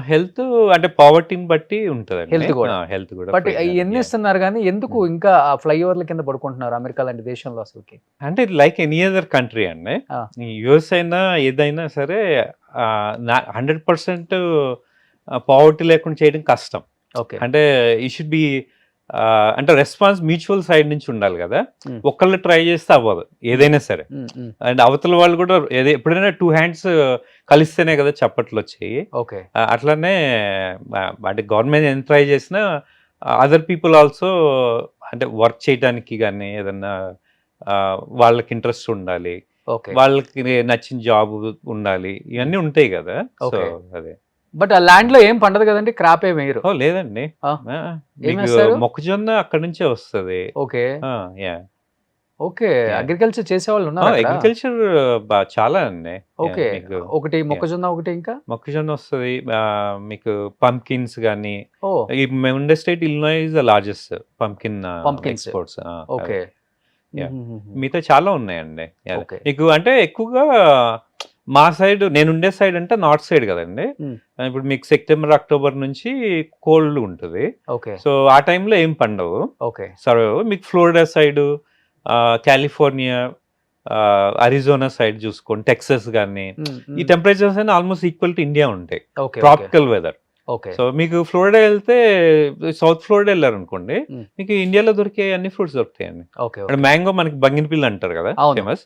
హెల్త్ అంటే పావర్టీని బట్టి ఉంటుంది. హెల్త్ కూడా. హెల్త్ కూడా బట్ ఎన్ని ఇస్తున్నారు కానీ ఎందుకు ఇంకా ఆ ఫ్లైఓవర్ల కింద పడుకుంటున్నారు అమెరికా లాంటి దేశంలో అసలుకి? అంటే లైక్ ఎనీ అదర్ కంట్రీ అండి, యుఎస్ అయినా ఏదైనా సరే 100% పావర్టీ లేకుండా చేయడం కష్టం. ఓకే. అంటే ఈ షుడ్ బి అంటే రెస్పాన్స్ మ్యూచువల్ సైడ్ నుంచి ఉండాలి కదా. ఒక్కళ్ళు ట్రై చేస్తే అవ్వదు ఏదైనా సరే. అండ్ అవతల వాళ్ళు కూడా ఎప్పుడైనా 2 hands కలిస్తేనే కదా చప్పట్లు వచ్చాయి. ఓకే. అట్లానే అంటే గవర్నమెంట్ ఎంత ట్రై చేసినా అదర్ పీపుల్ ఆల్సో అంటే వర్క్ చేయడానికి కానీ ఏదన్నా వాళ్ళకి ఇంట్రెస్ట్ ఉండాలి, వాళ్ళకి నచ్చిన జాబ్ ఉండాలి, ఇవన్నీ ఉంటాయి కదా. సో అదే. బట్ ఆ ల్యాండ్ లో ఏం పండదు కదండి, క్రాప్ ఏం వేయరు? లేదండి, మొక్కజొన్న అక్కడ నుంచే వస్తుంది. ఓకే. ఓకే. Yeah. అగ్రికల్చర్ చేసే వాళ్ళు ఉన్నారు? అగ్రికల్చర్ చాలా అండి. ఓకే. ఒకటి మొక్కజొన్న, ఒకటి ఇంకా మొక్కజొన్న వస్తుంది మీకు. పంకిన్స్ కానీ, మేము ఉండే state Illinois is the largest pumpkin exports. Okay. మిగతా చాలా ఉన్నాయండి. మీకు అంటే ఎక్కువగా మా సైడ్, నేను ఉండే సైడ్ అంటే నార్త్ సైడ్ కదండి. ఇప్పుడు మీకు సెప్టెంబర్ అక్టోబర్ నుంచి కోల్డ్ ఉంటుంది. సో ఆ టైంలో ఏం పండవు. సరే మీకు Florida side, California, Arizona side చూసుకోండి, టెక్సస్ కానీ, ఈ టెంపరేచర్స్ అయినా ఆల్మోస్ట్ ఈక్వల్ టు ఇండియా ఉంటాయి. Tropical weather. సో మీకు ఫ్లోరిడా వెళ్తే, సౌత్ ఫ్లోరిడా వెళ్ళారు అనుకోండి, మీకు ఇండియాలో దొరికే అన్ని ఫ్రూట్స్ దొరుకుతాయండి. మ్యాంగో మనకి బంగినపిల్లి అంటారు కదా, ఫేమస్.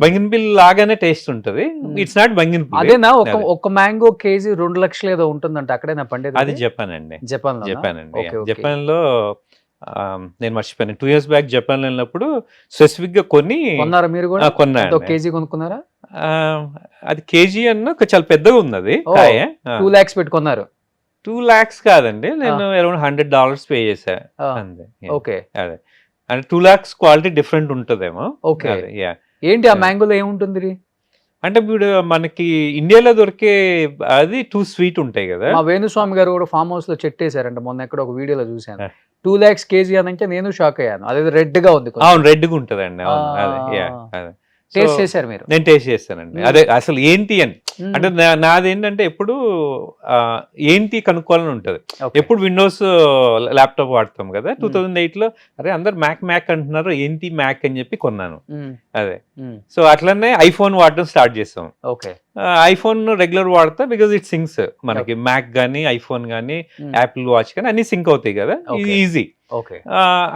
బంగినపిల్లి లాగానే టేస్ట్ ఉంటుంది. It's not Banganapalli. అదేనా? ఒక మ్యాంగో కేజీ 2 లక్షలు ఏదో ఉంటుందంట, అక్కడేనా పండేది? అది జపాన్ అండి. జపాన్ అండి. జపాన్ లో నేను మర్చిపోయాను, 2 years బ్యాక్ జపాన్ వెళ్ళినప్పుడు స్పెసిఫిక్ గా కొన్నారా మీరు కూడా? కొన్నాను. కేజీ కొనుక్కున్నారా? అది కేజీ అన్న చాలా పెద్దగా ఉంది, అది 2 lakhs పెట్టుకున్నారు? 2 lakhs కాదండి, నేను అరౌండ్ $100 పే చేశా అంతే. ఓకే. అదే అంటే 2 lakhs క్వాలిటీ డిఫరెంట్ ఉంటుందేమో. ఓకే. ఏంటి ఆ మ్యాంగోలో ఏముంటుంది? అంటే ఇప్పుడు మనకి ఇండియాలో దొరికే అది 2 sweet ఉంటాయి కదా. మా వేణుస్వామి గారు కూడా ఫామ్ హౌస్ లో చెట్టేశారంట, మొన్న ఎక్కడ ఒక వీడియోలో చూశాను. 2 lakhs కేజీ అనంటే నేను షాక్ అయ్యాను. అదే రెడ్ గా ఉంది. అవును, రెడ్ గా ఉంటదండి. అదే టేస్ట్ చేశారు మీరు? నేను టేస్ట్ చేస్తానండి. అదే అసలు ఏంటి అని అంటే నాదేంటంటే ఎప్పుడు ఏంటి కనుక్కోవాలని ఉంటుంది. ఎప్పుడు విండోస్ ల్యాప్టాప్ వాడతాం కదా. 2008 లో అరే అందరు మ్యాక్ అంటున్నారు, ఏంటి మ్యాక్ అని చెప్పి కొన్నాను. అదే. సో అట్లనే ఐఫోన్ వాడటం స్టార్ట్ చేస్తాం. ఐఫోన్ రెగ్యులర్ వాడతా బికాజ్ ఇట్ సింక్స్ మనకి. మ్యాక్ కానీ, ఐఫోన్ కానీ, యాపిల్ వాచ్ కానీ అన్ని సింక్ అవుతాయి కదా, ఇది ఈజీ.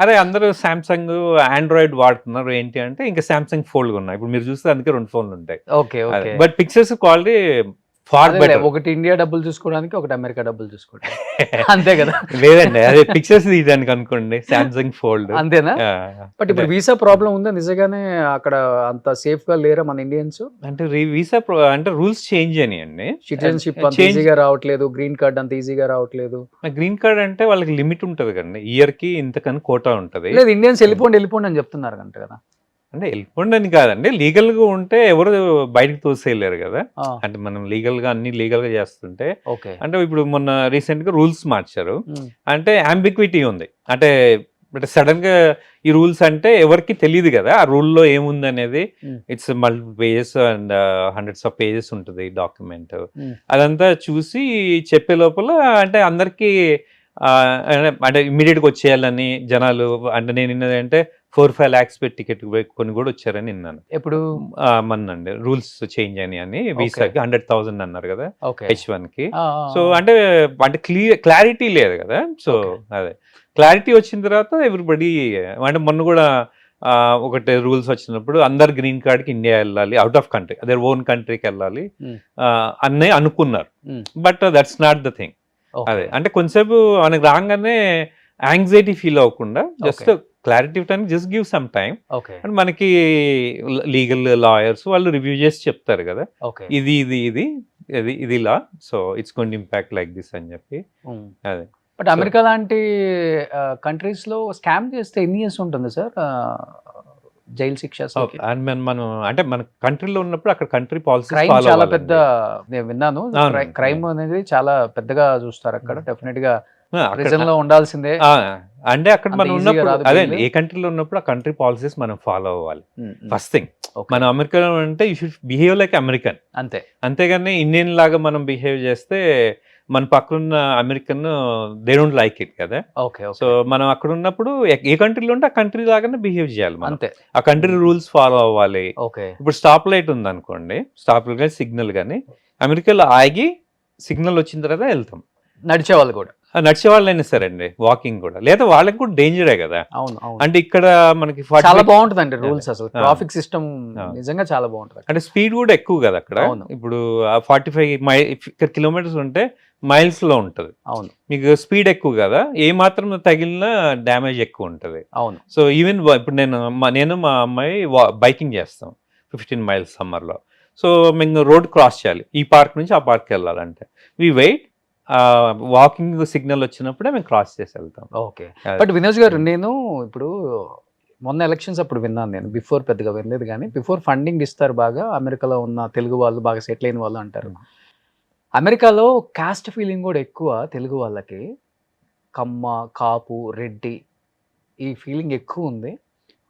అరే అందరూ సామ్సంగ్, ఆండ్రాయిడ్ వాడుతున్నారు, ఏంటి అంటే ఇంకా సామ్సంగ్ ఫోల్డ్ ఉన్నాయి. ఇప్పుడు మీరు చూస్తే అందుకే 2 ఫోన్లు ఉంటాయి. But pictures quality far better. ఒకటి ఇండియా డబ్బులు చూసుకోవడానికి, ఒకటి అమెరికా డబ్బులు చూసుకోవడానికి, అంతే కదా? లేదండి, అదే పిక్చర్స్ తీయడానికి అనుకోండి, సామ్సంగ్ ఫోల్డ్. అంతేనా? బట్ ఇప్పుడు వీసా ప్రాబ్లం ఉందా నిజంగానే? అక్కడ అంత సేఫ్ గా లేరా మన ఇండియన్స్? అంటే వీసా అంటే రూల్స్ చేంజ్ అయినాయండి. సిటిజన్షిప్ అంత ఈజీగా రావట్లేదు, గ్రీన్ కార్డ్ అంత ఈజీగా రావట్లేదు. గ్రీన్ కార్డ్ అంటే వాళ్ళకి లిమిట్ ఉంటుంది కదండి, ఇయర్ కి ఇంతకని కోటా ఉంటుంది. లేదు, ఇండియన్స్ వెళ్ళిపోండి అని చెప్తున్నారు అంట కదా. అంటే వెళ్ళిపోండి అని కాదండి, లీగల్ గా ఉంటే ఎవరు బయటకు తోసేయలేరు కదా. అంటే మనం లీగల్ గా అన్ని లీగల్ గా చేస్తుంటే. అంటే ఇప్పుడు మొన్న రీసెంట్ గా రూల్స్ మార్చారు, అంటే అంబిక్విటీ ఉంది. అంటే సడన్ గా ఈ రూల్స్ అంటే ఎవరికి తెలియదు కదా ఆ రూల్లో ఏముంది అనేది. It's multiple pages and hundreds of pages ఉంటుంది డాక్యుమెంట్. అదంతా చూసి చెప్పే లోపల అంటే అందరికి అంటే ఇమ్మీడియట్ గా వచ్చేయాలని జనాలు. అంటే నేను విన్నదంటే 4-5 lakhs పెట్టి టికెట్ కొన్ని కూడా వచ్చారని విన్నాను. ఎప్పుడు మొన్నండి రూల్స్ చేంజ్ అని వీసాకి 100,000 అన్నారు కదా H1 కి. సో అంటే క్లారిటీ లేదు కదా. సో అదే క్లారిటీ వచ్చిన తర్వాత ఎవ్రీబడి అంటే మొన్న కూడా ఒకటి రూల్స్ వచ్చినప్పుడు అందరు గ్రీన్ కార్డ్ కి ఇండియా వెళ్ళాలి, అవుట్ ఆఫ్ కంట్రీ, అదే ఓన్ కంట్రీకి వెళ్ళాలి అన్నీ అనుకున్నారు. But that's not the thing. అదే అంటే కొంచెంసేపు మనకి రాగానే యాంగ్జైటీ ఫీల్ అవ్వకుండా జస్ట్ క్లారిటీ ఇవ్వడానికి just give some time. Okay. And మనకి లీగల్ లాయర్స్ వాళ్ళు రివ్యూ చేసి చెప్తారు కదా, ఓకే. ఇది ఇలా, so it's going to impact like this అని చెప్పి. అదే. బట్ అమెరికా లాంటి కంట్రీస్ లో స్కామ్ చేస్తే ఎన్ని ఇయర్స్ ఉంటుంది సార్ జైలు శిక్ష? అండ్ మనం అంటే మన కంట్రీలో ఉన్నప్పుడు అక్కడ కంట్రీ పాలసీ క్రైమ్ చాలా పెద్ద, నేను విన్నాను, క్రైమ్ అనేది చాలా పెద్దగా చూస్తారు అక్కడ. డెఫినెట్ గా ప్రిజన్ లో ఉండాల్సిందే. అంటే అక్కడ మనం ఉన్నప్పుడు అదే ఏ కంట్రీలో ఉన్నప్పుడు ఆ కంట్రీ పాలసీస్ మనం ఫాలో అవ్వాలి ఫస్ట్ థింగ్. మనం అమెరికాలో అంటే you should behave like American అంతే. అంతేగాని ఇండియన్ లాగా మనం బిహేవ్ చేస్తే మన పక్కనున్న American they don't like it కదా. సో మనం అక్కడ ఉన్నప్పుడు ఏ కంట్రీలో ఉంటే ఆ కంట్రీ లాగానే బిహేవ్ చేయాలి మనం. ఆ కంట్రీ రూల్స్ ఫాలో అవ్వాలి. ఇప్పుడు స్టాప్ లైట్ ఉంది అనుకోండి, స్టాప్ లైట్ కానీ సిగ్నల్ కానీ అమెరికాలో ఆగి సిగ్నల్ వచ్చిన తర్వాత వెళ్తాం. నడిచేవాళ్ళు కూడా, నడిచే వాళ్ళైనా సరే అండి, వాకింగ్ కూడా, లేదా వాళ్ళకి కూడా డేంజరే కదా. అంటే ఇక్కడ మనకి చాలా బాగుంటుంది అండి రూల్స్, అసలు ట్రాఫిక్ సిస్టమ్ నిజంగా చాలా బాగుంటుంది. అంటే స్పీడ్ కూడా ఎక్కువ కదా అక్కడ. ఇప్పుడు 45 కిలోమీటర్స్ ఉంటే మైల్స్ లో ఉంటది. అవును, మీకు స్పీడ్ ఎక్కువ కదా, ఏ మాత్రం తగిలినా డ్యామేజ్ ఎక్కువ ఉంటది. అవును. సో ఈవెన్ ఇప్పుడు నేను మా అమ్మాయి బైకింగ్ చేస్తాం 15 miles సమ్మర్ లో. సో మేము రోడ్ క్రాస్ చేయాలి, ఈ పార్క్ నుంచి ఆ పార్క్ వెళ్ళాలంటే వి వెయిట్, వాకింగ్ సిగ్నల్ వచ్చినప్పుడే మేము క్రాస్ చేసి వెళ్తాం. ఓకే. బట్ వినోద్ గారు, నేను ఇప్పుడు మొన్న ఎలక్షన్స్ అప్పుడు విన్నాను, నేను బిఫోర్ పెద్దగా వినలేదు కానీ, బిఫోర్ ఫండింగ్ ఇస్తారు బాగా అమెరికాలో ఉన్న తెలుగు వాళ్ళు, బాగా సెటిల్ అయిన వాళ్ళు అంటారు. అమెరికాలో కాస్ట్ ఫీలింగ్ కూడా ఎక్కువ తెలుగు వాళ్ళకి. కమ్మ, కాపు, రెడ్డి ఈ ఫీలింగ్ ఎక్కువ ఉంది.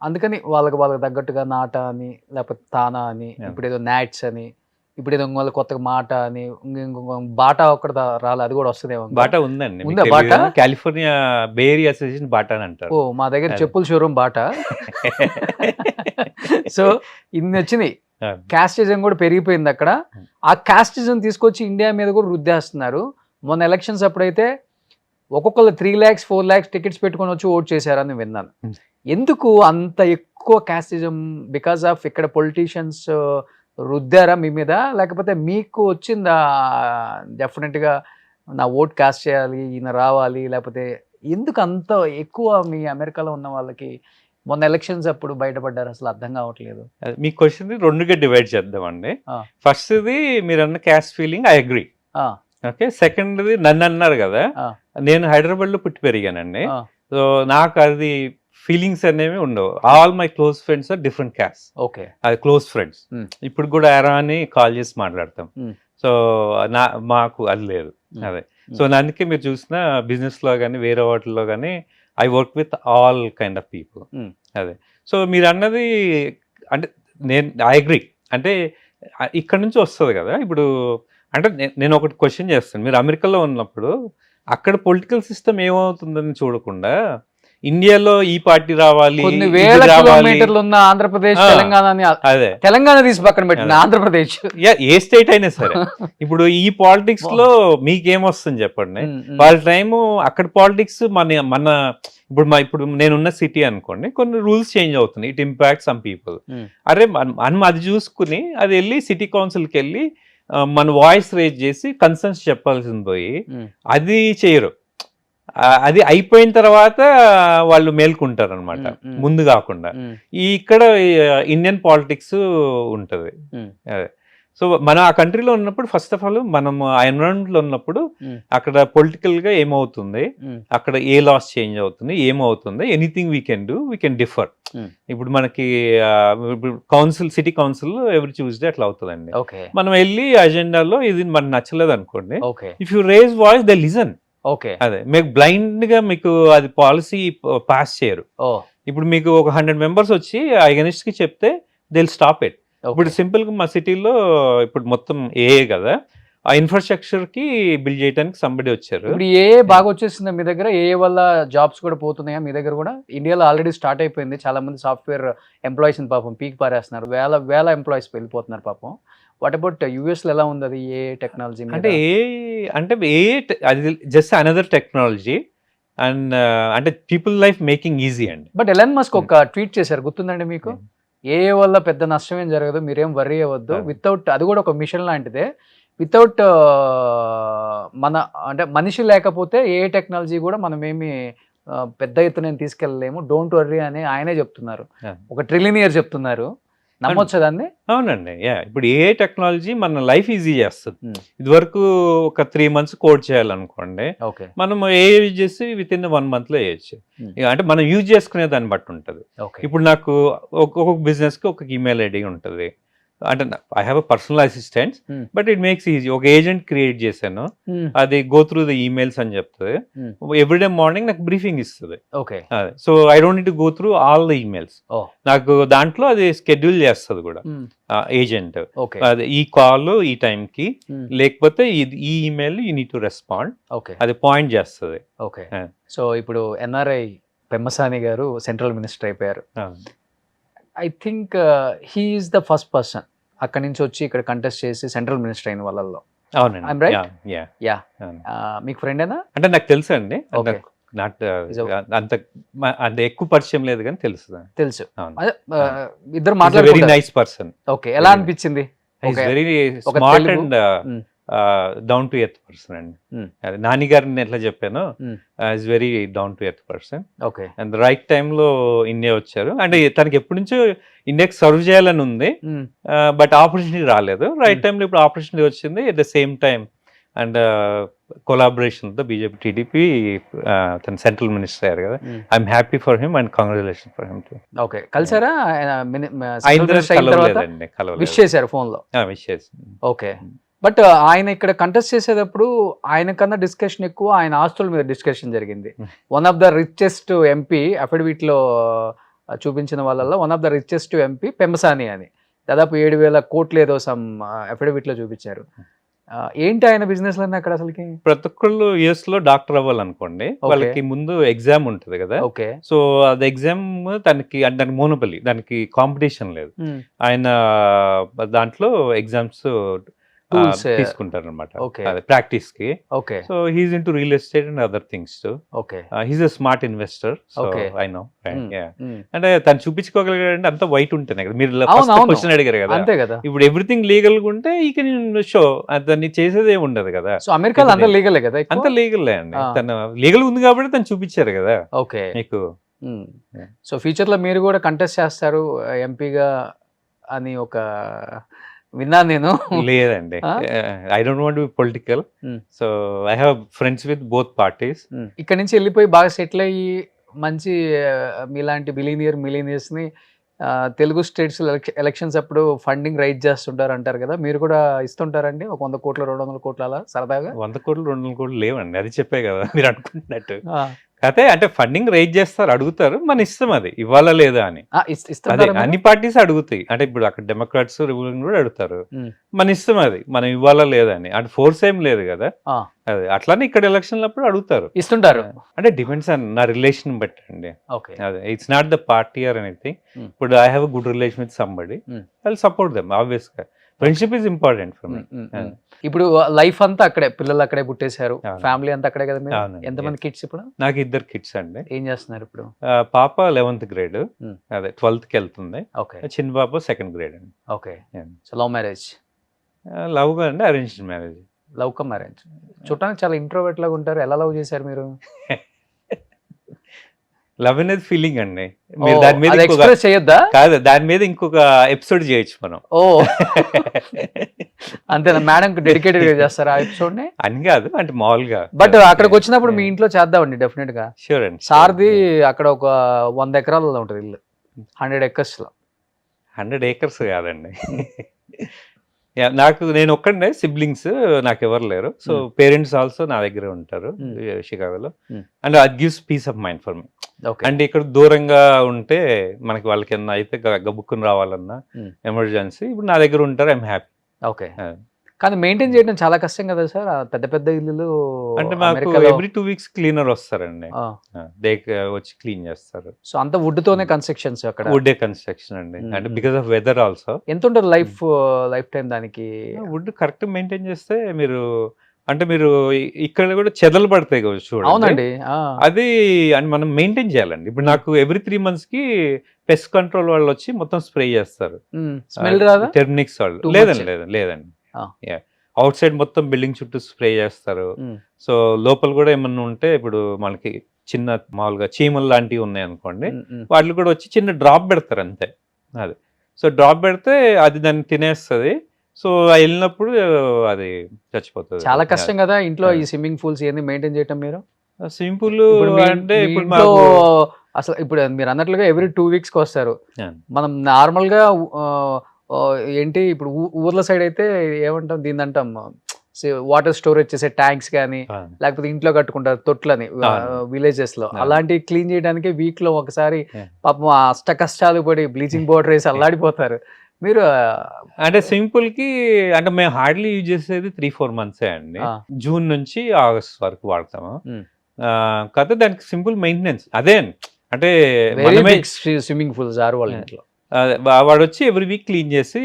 అందుకని వాళ్ళకి తగ్గట్టుగా నాట అని, లేకపోతే తానా అని, ఇప్పుడు ఏదో నాట్స్ అని, ఇప్పుడు ఏదో వాళ్ళ కొత్తగా మాట అని, బాటా ఒక్కడ రాలే, అది కూడా వస్తుందేమో. బాటా ఉందండి, బాటా కాలిఫోర్నియా బే ఏరియా అసోసియేషన్ బాటా అని అంటారు. ఓ, మా దగ్గర చెప్పుల షోరూమ్ బాటా. సో ఇన్ని వచ్చినాయి, కాస్టిజం కూడా పెరిగిపోయింది అక్కడ. ఆ కాస్టిజం తీసుకొచ్చి ఇండియా మీద కూడా రుద్దేస్తున్నారు. మొన్న ఎలక్షన్స్ అప్పుడైతే ఒక్కొక్కరు 3 lakhs 4 lakhs టికెట్స్ పెట్టుకొని వచ్చి ఓట్ చేశారని విన్నాను. ఎందుకు అంత ఎక్కువ కాస్టిజం? బికాస్ ఆఫ్ ఇక్కడ పొలిటీషియన్స్ రుద్దారా మీ మీద, లేకపోతే మీకు వచ్చిందా డెఫినెట్గా నా ఓట్ కాస్ట్ చేయాలి, ఈయన రావాలి, లేకపోతే ఎందుకు అంత ఎక్కువ మీ అమెరికాలో ఉన్న వాళ్ళకి మొన్న ఎలక్షన్స్ అప్పుడు బయటపడ్డారు? అసలు అర్థం కావట్లేదు. మీ క్వశ్చన్ రెండుగా డివైడ్ చేద్దామండి. ఫస్ట్ది మీరు అన్న caste feeling, I agree. Okay. సెకండ్ది నన్ను అన్నారు కదా, నేను హైదరాబాద్ లో పుట్టి పెరిగానండి. సో నాకు అది ఫీలింగ్స్ అనేవి ఉండవు. All my close friends are different caste. Okay. అది క్లోజ్ ఫ్రెండ్స్. ఇప్పుడు కూడా ఎరా అని కాల్ చేసి మాట్లాడతాం. సో మాకు అది లేదు. అదే. సో అందుకే మీరు చూసిన బిజినెస్ లో కానీ వేరే వాటిల్లో కానీ I work with all kind of people. అదే. సో మీరు అన్నది అంటే ఐ అగ్రీ. అంటే ఇక్కడ నుంచి వస్తుంది కదా. ఇప్పుడు అంటే నేను ఒకటి క్వశ్చన్ చేస్తాను, మీరు అమెరికాలో ఉన్నప్పుడు అక్కడ పొలిటికల్ సిస్టమ్ ఏమవుతుందని చూడకుండా ఇండియాలో ఈ పార్టీ రావాలి, కొన్ని వేల కిలోమీటర్లు ఉన్న ఆంధ్రప్రదేశ్, అదే తెలంగాణ తీసి పక్కన పెట్టిన ఆంధ్రప్రదేశ్, ఏ స్టేట్ అయినా సరే, ఇప్పుడు ఈ పాలిటిక్స్ లో మీకేమొస్తుంది చెప్పండి. వాళ్ళ టైము అక్కడ పాలిటిక్స్ మన ఇప్పుడు నేనున్న సిటీ అనుకోండి, కొన్ని రూల్స్ చేంజ్ అవుతున్నాయి, ఇట్ ఇంపాక్ట్ సమ్ పీపుల్. అరే మనం అది చూసుకుని అది వెళ్ళి సిటీ కౌన్సిల్కి వెళ్ళి మన వాయిస్ రేజ్ చేసి కన్సర్న్స్ చెప్పాల్సింది పోయి అది చేయరు. అది అయిపోయిన తర్వాత వాళ్ళు మేల్కుంటారు అనమాట, ముందు కాకుండా. ఇక్కడ ఇండియన్ పాలిటిక్స్ ఉంటది. సో మనం ఆ కంట్రీలో ఉన్నప్పుడు ఫస్ట్ ఆఫ్ ఆల్ మనం ఆ ఎన్విరాన్మెంట్ లో ఉన్నప్పుడు అక్కడ పొలిటికల్ గా ఏమవుతుంది, అక్కడ ఏ లాస్ చేంజ్ అవుతుంది, ఏమవుతుంది, ఎనీథింగ్ వీ కెన్ డిఫర్. ఇప్పుడు మనకి council, city council every Tuesday అట్లా అవుతుందండి. మనం వెళ్ళి అజెండాలో ఇది మనకు నచ్చలేదు అనుకోండి, if you raise voice they listen. అదే, మీకు బ్లైండ్ గా మీకు అది పాలసీ పాస్ చేయరు. ఇప్పుడు మీకు ఒక 100 members వచ్చి అగెనిస్ట్ కి చెప్తే దే విల్ స్టాప్ ఇట్. ఇప్పుడు సింపుల్ గా మా సిటీలో ఇప్పుడు మొత్తం ఏఏ కదా, ఆ ఇన్ఫ్రాస్ట్రక్చర్ కి బిల్డ్ చేయడానికి సంబడి వచ్చారు. ఇప్పుడు ఏఏ బాగా వచ్చేసింది మీ దగ్గర? ఏఏ వల్ల జాబ్స్ కూడా పోతున్నాయా మీ దగ్గర కూడా? ఇండియాలో ఆల్రెడీ స్టార్ట్ అయిపోయింది, చాలా మంది సాఫ్ట్వేర్ ఎంప్లాయీస్ పాపం పీక్ పారేస్తున్నారు, వేల ఎంప్లాయీస్ వెళ్ళిపోతున్నారు పాపం. వాట్ అబౌట్ యుఎస్ లో ఎలా ఉంది అది ఏ టెక్నాలజీ? అంటే అది జస్ట్ అనదర్ టెక్నాలజీ అండ్ అంటే పీపుల్ లైఫ్ మేకింగ్ ఈజీ అండి. బట్ ఎలాన్ మస్క్ ఒక ట్వీట్ చేశారు, గుర్తుందండి మీకు? ఏ వల్ల పెద్ద నష్టం ఏం జరగదు, మీరేం వర్రీ అవ్వద్దు, వితౌట్, అది కూడా ఒక మిషన్ లాంటిదే, వితౌట్ మన అంటే మనిషి లేకపోతే ఏ టెక్నాలజీ కూడా మనమేమి పెద్ద ఎత్తున నేను తీసుకెళ్ళలేము, డోంట్ వర్రీ అని ఆయనే చెప్తున్నారు. Yeah. ఒక ట్రిలినియర్ చెప్తున్నారు, నమ్మొచ్చా దాన్ని? అవునండి. ఇప్పుడు ఏ టెక్నాలజీ మన లైఫ్ ఈజీ చేస్తుంది. Hmm. ఇదివరకు ఒక 3 months కోడ్ చేయాలనుకోండి, ఓకే మనం ఏ యూజ్ చేసి విత్ ఇన్ 1 month లో చేయొచ్చు. Hmm. అంటే మనం యూజ్ చేసుకునే దాన్ని బట్టి ఉంటుంది. ఓకే ఇప్పుడు నాకు ఒక్కొక్క బిజినెస్ కి ఒక ఈమెయిల్ ఐడి ఉంటుంది. అంటే I have a personal assistant, Hmm. But it makes easy. ఒక ఏజెంట్ క్రియేట్ చేశాను, అది గో త్రూ ద ఈమెయిల్స్ అని చెప్తుంది. Hmm. ఎవ్రీడే మార్నింగ్ నాకు బ్రీఫింగ్ ఇస్తుంది. Okay so I don't need to go through all the emails. ఓ నాకు దాంట్లో అది షెడ్యూల్ చేస్తుంది కూడా ఏజెంట్. ఓకే అది ఈ కాల్ ఈ టైంకి, Hmm. లేకపోతే ఈ email you need to respond, okay అది పాయింట్ చేస్తుంది. Okay Yeah. సో ఇప్పుడు ఎన్ఆర్ఐ పెమ్మసాని గారు సెంట్రల్ మినిస్టర్ అయిపోయారు. I think he is the first person అక్కడి నుంచి వచ్చి ఇక్కడ కంటెస్ట్ చేసి సెంట్రల్ మినిస్టర్ అయిన వాళ్ళల్లో. I'm అవునండి. right? Yeah. మీకు ఫ్రెండేనా? అంటే నాకు తెలుసు అండి. Okay. నాట్ Is a- అంత ఎక్కువ పరిచయం లేదు కానీ తెలుసు. తెలుసు. అవును. అదే, ఇద్దరు వెరీ మాట్లాడుకుంటారు. Nice person. ఓకే, ఎలా అనిపించింది? Okay. వెరీ ఒక smart Telugu- and Mm. Down to earth person అండి. Mm. అది నాని గారిని ఎట్లా చెప్పాను, Mm. Is very down to earth person. Okay and right టైంలో ఇండియా వచ్చారు. అంటే తనకి ఎప్పటి నుంచో ఇండియాకి సర్వ్ చేయాలని ఉంది, బట్ ఆపర్చునిటీ రాలేదు. రైట్ టైంలో ఇప్పుడు ఆపర్చునిటీ వచ్చింది. At the same time and కొలాబరేషన్తో బీజేపీ టీడీపీ తన సెంట్రల్ మినిస్టర్ అయ్యారు కదా. I'm happy for him and congratulation for him too. Okay, కలిసారా? కలవలేదండి, విష్ చేశారు ఫోన్ లో. విష్ చేసి. ఓకే, బట్ ఆయన ఇక్కడ కంటెస్ట్ చేసేటప్పుడు ఆయన కన్నా డిస్కషన్ ఎక్కువ ఆయన ఆస్తుల మీద డిస్కషన్ జరిగింది. One of the richest MP affidavit లో చూపించిన వాళ్ళల్లో one of the richest MP Pemmasani అని, దాదాపు 7,000 కోట్లు ఏదో సమ్ అఫిడవిట్ లో చూపించారు. ఏంటి ఆయన బిజినెస్ లన్నీ అక్కడ అసలుకి? ప్రతి ఒక్కళ్ళు యుఎస్ లో డాక్టర్ అవ్వాలనుకోండి, వాళ్ళకి ముందు ఎగ్జామ్ ఉంటుంది కదా. ఓకే, సో అది ఎగ్జామ్ దానికి మోనోపలి, దానికి కాంపిటీషన్ లేదు. ఆయన దాంట్లో ఎగ్జామ్స్ Tools, తీసుకుంటారు అనమాట, okay. ప్రాక్టీస్ కి. Okay, so he's in to real estate and other things. Okay, he's a smart investor. So Okay. I know. అంటే తను చూపించుకోగలిగాడంటే అంత వైట్ ఉంటేనే కదా. మీరు క్వశ్చన్ అడిగారు కదా, అంతే కదా. ఇప్పుడు ఎవ్రీథింగ్ లీగల్ గా ఉంటే ఈ కెన్ షో, దాన్ని చేసేది ఏమి ఉండదు కదా. సో అమెరికాలో అంతా లీగలే కదా, అంత లీగల్ అండి. తను లీగల్ ఉంది కాబట్టి తను చూపించారు కదా ఓకే మీకు. సో ఫ్యూచర్ లో మీరు కూడా కంటెస్ట్ చేస్తారు ఎంపీగా అని ఒక విన్నాను నేను. లేదండి, I don't want be political. So I have friends with both parties. ఇక్కడ నుంచి వెళ్ళిపోయి బాగా సెటిల్ అయ్యి మంచి మీలాంటి మిలీనియర్స్ ని తెలుగు స్టేట్స్ ఎలక్షన్స్ అప్పుడు ఫండింగ్ రైజ్ చేస్తుంటారు అంటారు కదా, మీరు కూడా ఇస్తుంటారండి? ఒక 100 కోట్లు 200 కోట్లు అలా సరదాగా? 100 కోట్లు 200 కోట్లు లేవండి, అది చెప్పే కదా మీరు అనుకుంటున్నట్టు. అయితే అంటే ఫండింగ్ రైజ్ చేస్తారు, అడుగుతారు, మన ఇష్టం అది ఇవ్వాలా లేదా అని. అదే అన్ని పార్టీస్ అడుగుతాయి. అంటే ఇప్పుడు అక్కడ డెమోక్రాట్స్ రిపబ్లికన్ కూడా అడుగుతారు, మన ఇష్టం అది మనం ఇవ్వాలా లేదా అని. అంటే ఫోర్స్ ఏం లేదు కదా. అదే అట్లానే ఇక్కడ ఎలక్షన్ అప్పుడు అడుగుతారు, ఇస్తుంటారు. అంటే డిపెండ్స్ ఆన్ నా రిలేషన్ బట్టి అండి. అదే it's not the party or anything. ఇప్పుడు I have a good relation with somebody, I will support them obvious గా. Friendship is important for me. ఇప్పుడు లైఫ్ అంతా అక్కడే, పిల్లలు అక్కడే పుట్టేశారు, ఫ్యామిలీ అంతా అక్కడే కదా మీరు? ఎంతమంది కిడ్స్ ఇప్పుడు? నాకు 2 కిడ్స్ అండి. ఏం చేస్తున్నారు ఇప్పుడు? పాప 11th grade, అదే 12th కి వెళ్తుంది. ఓకే, చిన్న పాప 2nd grade అండి. Okay. So love marriage? Love గా అండి, arranged marriage. Love come marriage. చూడటానికి చాలా ఇంట్రోవర్ట్ లాగా ఉంటారు, ఎలా లవ్ చేశారు మీరు? లవ్ అనేది ఫీలింగ్ అండి. మీరు దాని మీద ఎక్స్ప్రెస్ చేయొద్దా? కాదు, దాని మీద ఇంకొక ఎపిసోడ్ చేయొచ్చు మనం. ఓ అంతేనా? మేడం డెడికేటెడ్ గా చేస్తారా ఆ ఎపిసోడ్ ని? అని కాదు, అంటే మామూలుగా. బట్ అక్కడికి వచ్చినప్పుడు మీ ఇంట్లో చేద్దామండి డెఫినెట్ గా. షూర్ అండి. సార్ది అక్కడ ఒక 100 ఎకరాలలో ఉంటుంది ఇల్లు, 100 acres లో. 100 acres కాదండి. నేను ఒక్కడే, సిబ్లింగ్స్ నాకు ఎవరు లేరు. సో పేరెంట్స్ ఆల్సో నా దగ్గరే ఉంటారు షికాగోలో. అండ్ అది gives peace of mind for me. అంటే ఇక్కడ దూరంగా ఉంటే మనకి వాళ్ళకి ఏమన్నా అయితే గబుక్కుని రావాలన్నా ఎమర్జెన్సీ, ఇప్పుడు నా దగ్గర ఉంటారు, ఐఎమ్ హ్యాపీ. ఓకే, కానీ మెయింటైన్ చేయడం చాలా కష్టం కదా సార్, పెద్ద పెద్ద ఇల్లు. అంటే మాకు ఎవ్రీ 2 weeks క్లీనర్ వస్తారండి, వచ్చి క్లీన్ చేస్తారు. సో అంత వుడ్ తోనే కన్స్ట్రక్షన్స్ అక్కడ? వుడ్ కన్స్ట్రక్షన్ అండి, అంటే బికాస్ ఆఫ్ వెదర్ ఆల్సో. ఎంత ఉంటుంది లైఫ్ టైం దానికి? వుడ్ కరెక్ట్ మెయింటైన్ చేస్తే మీరు, అంటే మీరు ఇక్కడ కూడా చెదలు పడతాయి కదా చూడండి. అవునండి, అది అని మనం మెయింటైన్ చేయాలండి. ఇప్పుడు నాకు ఎవ్రీ 3 months కి పెస్ట్ కంట్రోల్ వాళ్ళు వచ్చి మొత్తం స్ప్రే చేస్తారు. స్మెల్ రాదా? టెర్మినిక్స్ వాళ్ళు. లేదండి. అవుట్ సైడ్ మొత్తం బిల్డింగ్ చుట్టూ స్ప్రే చేస్తారు. సో లోపల కూడా ఏమన్నా ఉంటే ఇప్పుడు మనకి చిన్న మామూలుగా చీమలు లాంటివి ఉన్నాయి అనుకోండి, వాటిని కూడా వచ్చి చిన్న డ్రాప్ పెడతారు అంతే. అది సో డ్రాప్ పెడితే అది దాన్ని తినేస్తుంది. సో వెళ్ళినప్పుడు అది చచ్చిపోతుంది. చాలా కష్టం కదా ఇంట్లో ఈ స్విమ్మింగ్ పూల్స్ ఇవన్నీ మెయింటైన్ చేయటం. మీరు సింపుల్ ఇప్పుడు అంటే మీ ఇప్పుడు ఇంట్లో మాకు అసలు ఇప్పుడు మీరు అన్నట్లుగా ఎవ్రీ 2 weeks వస్తారు. Yeah. మనం నార్మల్ గా ఏంటి ఇప్పుడు ఊర్ల సైడ్ అయితే ఏమంటాం దీన్ని అంటాం వాటర్ స్టోరేజ్ చేసే ట్యాంక్స్ కానీ లేకపోతే ఇంట్లో కట్టుకుంటారు తొట్లని విలేజెస్ లో. అలాంటివి క్లీన్ చేయడానికి వీక్ లో ఒకసారి పాపం అష్ట కష్టాలు పడి బ్లీచింగ్ పౌడర్ వేసి అల్లాడిపోతారు. మీరు అంటే సింపుల్ కి అంటే మేము హార్డ్లీ యూజ్ చేసేది 3-4 months అండి. జూన్ నుంచి ఆగస్ట్ వరకు వాడతాము. కాకపోతే దానికి సింపుల్ మెయింటెనెన్స్ అదే. అంటే స్విమ్మింగ్ పూల్స్ ఆరు వాళ్ళ ఇంట్లో వాడు వచ్చి ఎవ్రీ వీక్ క్లీన్ చేసి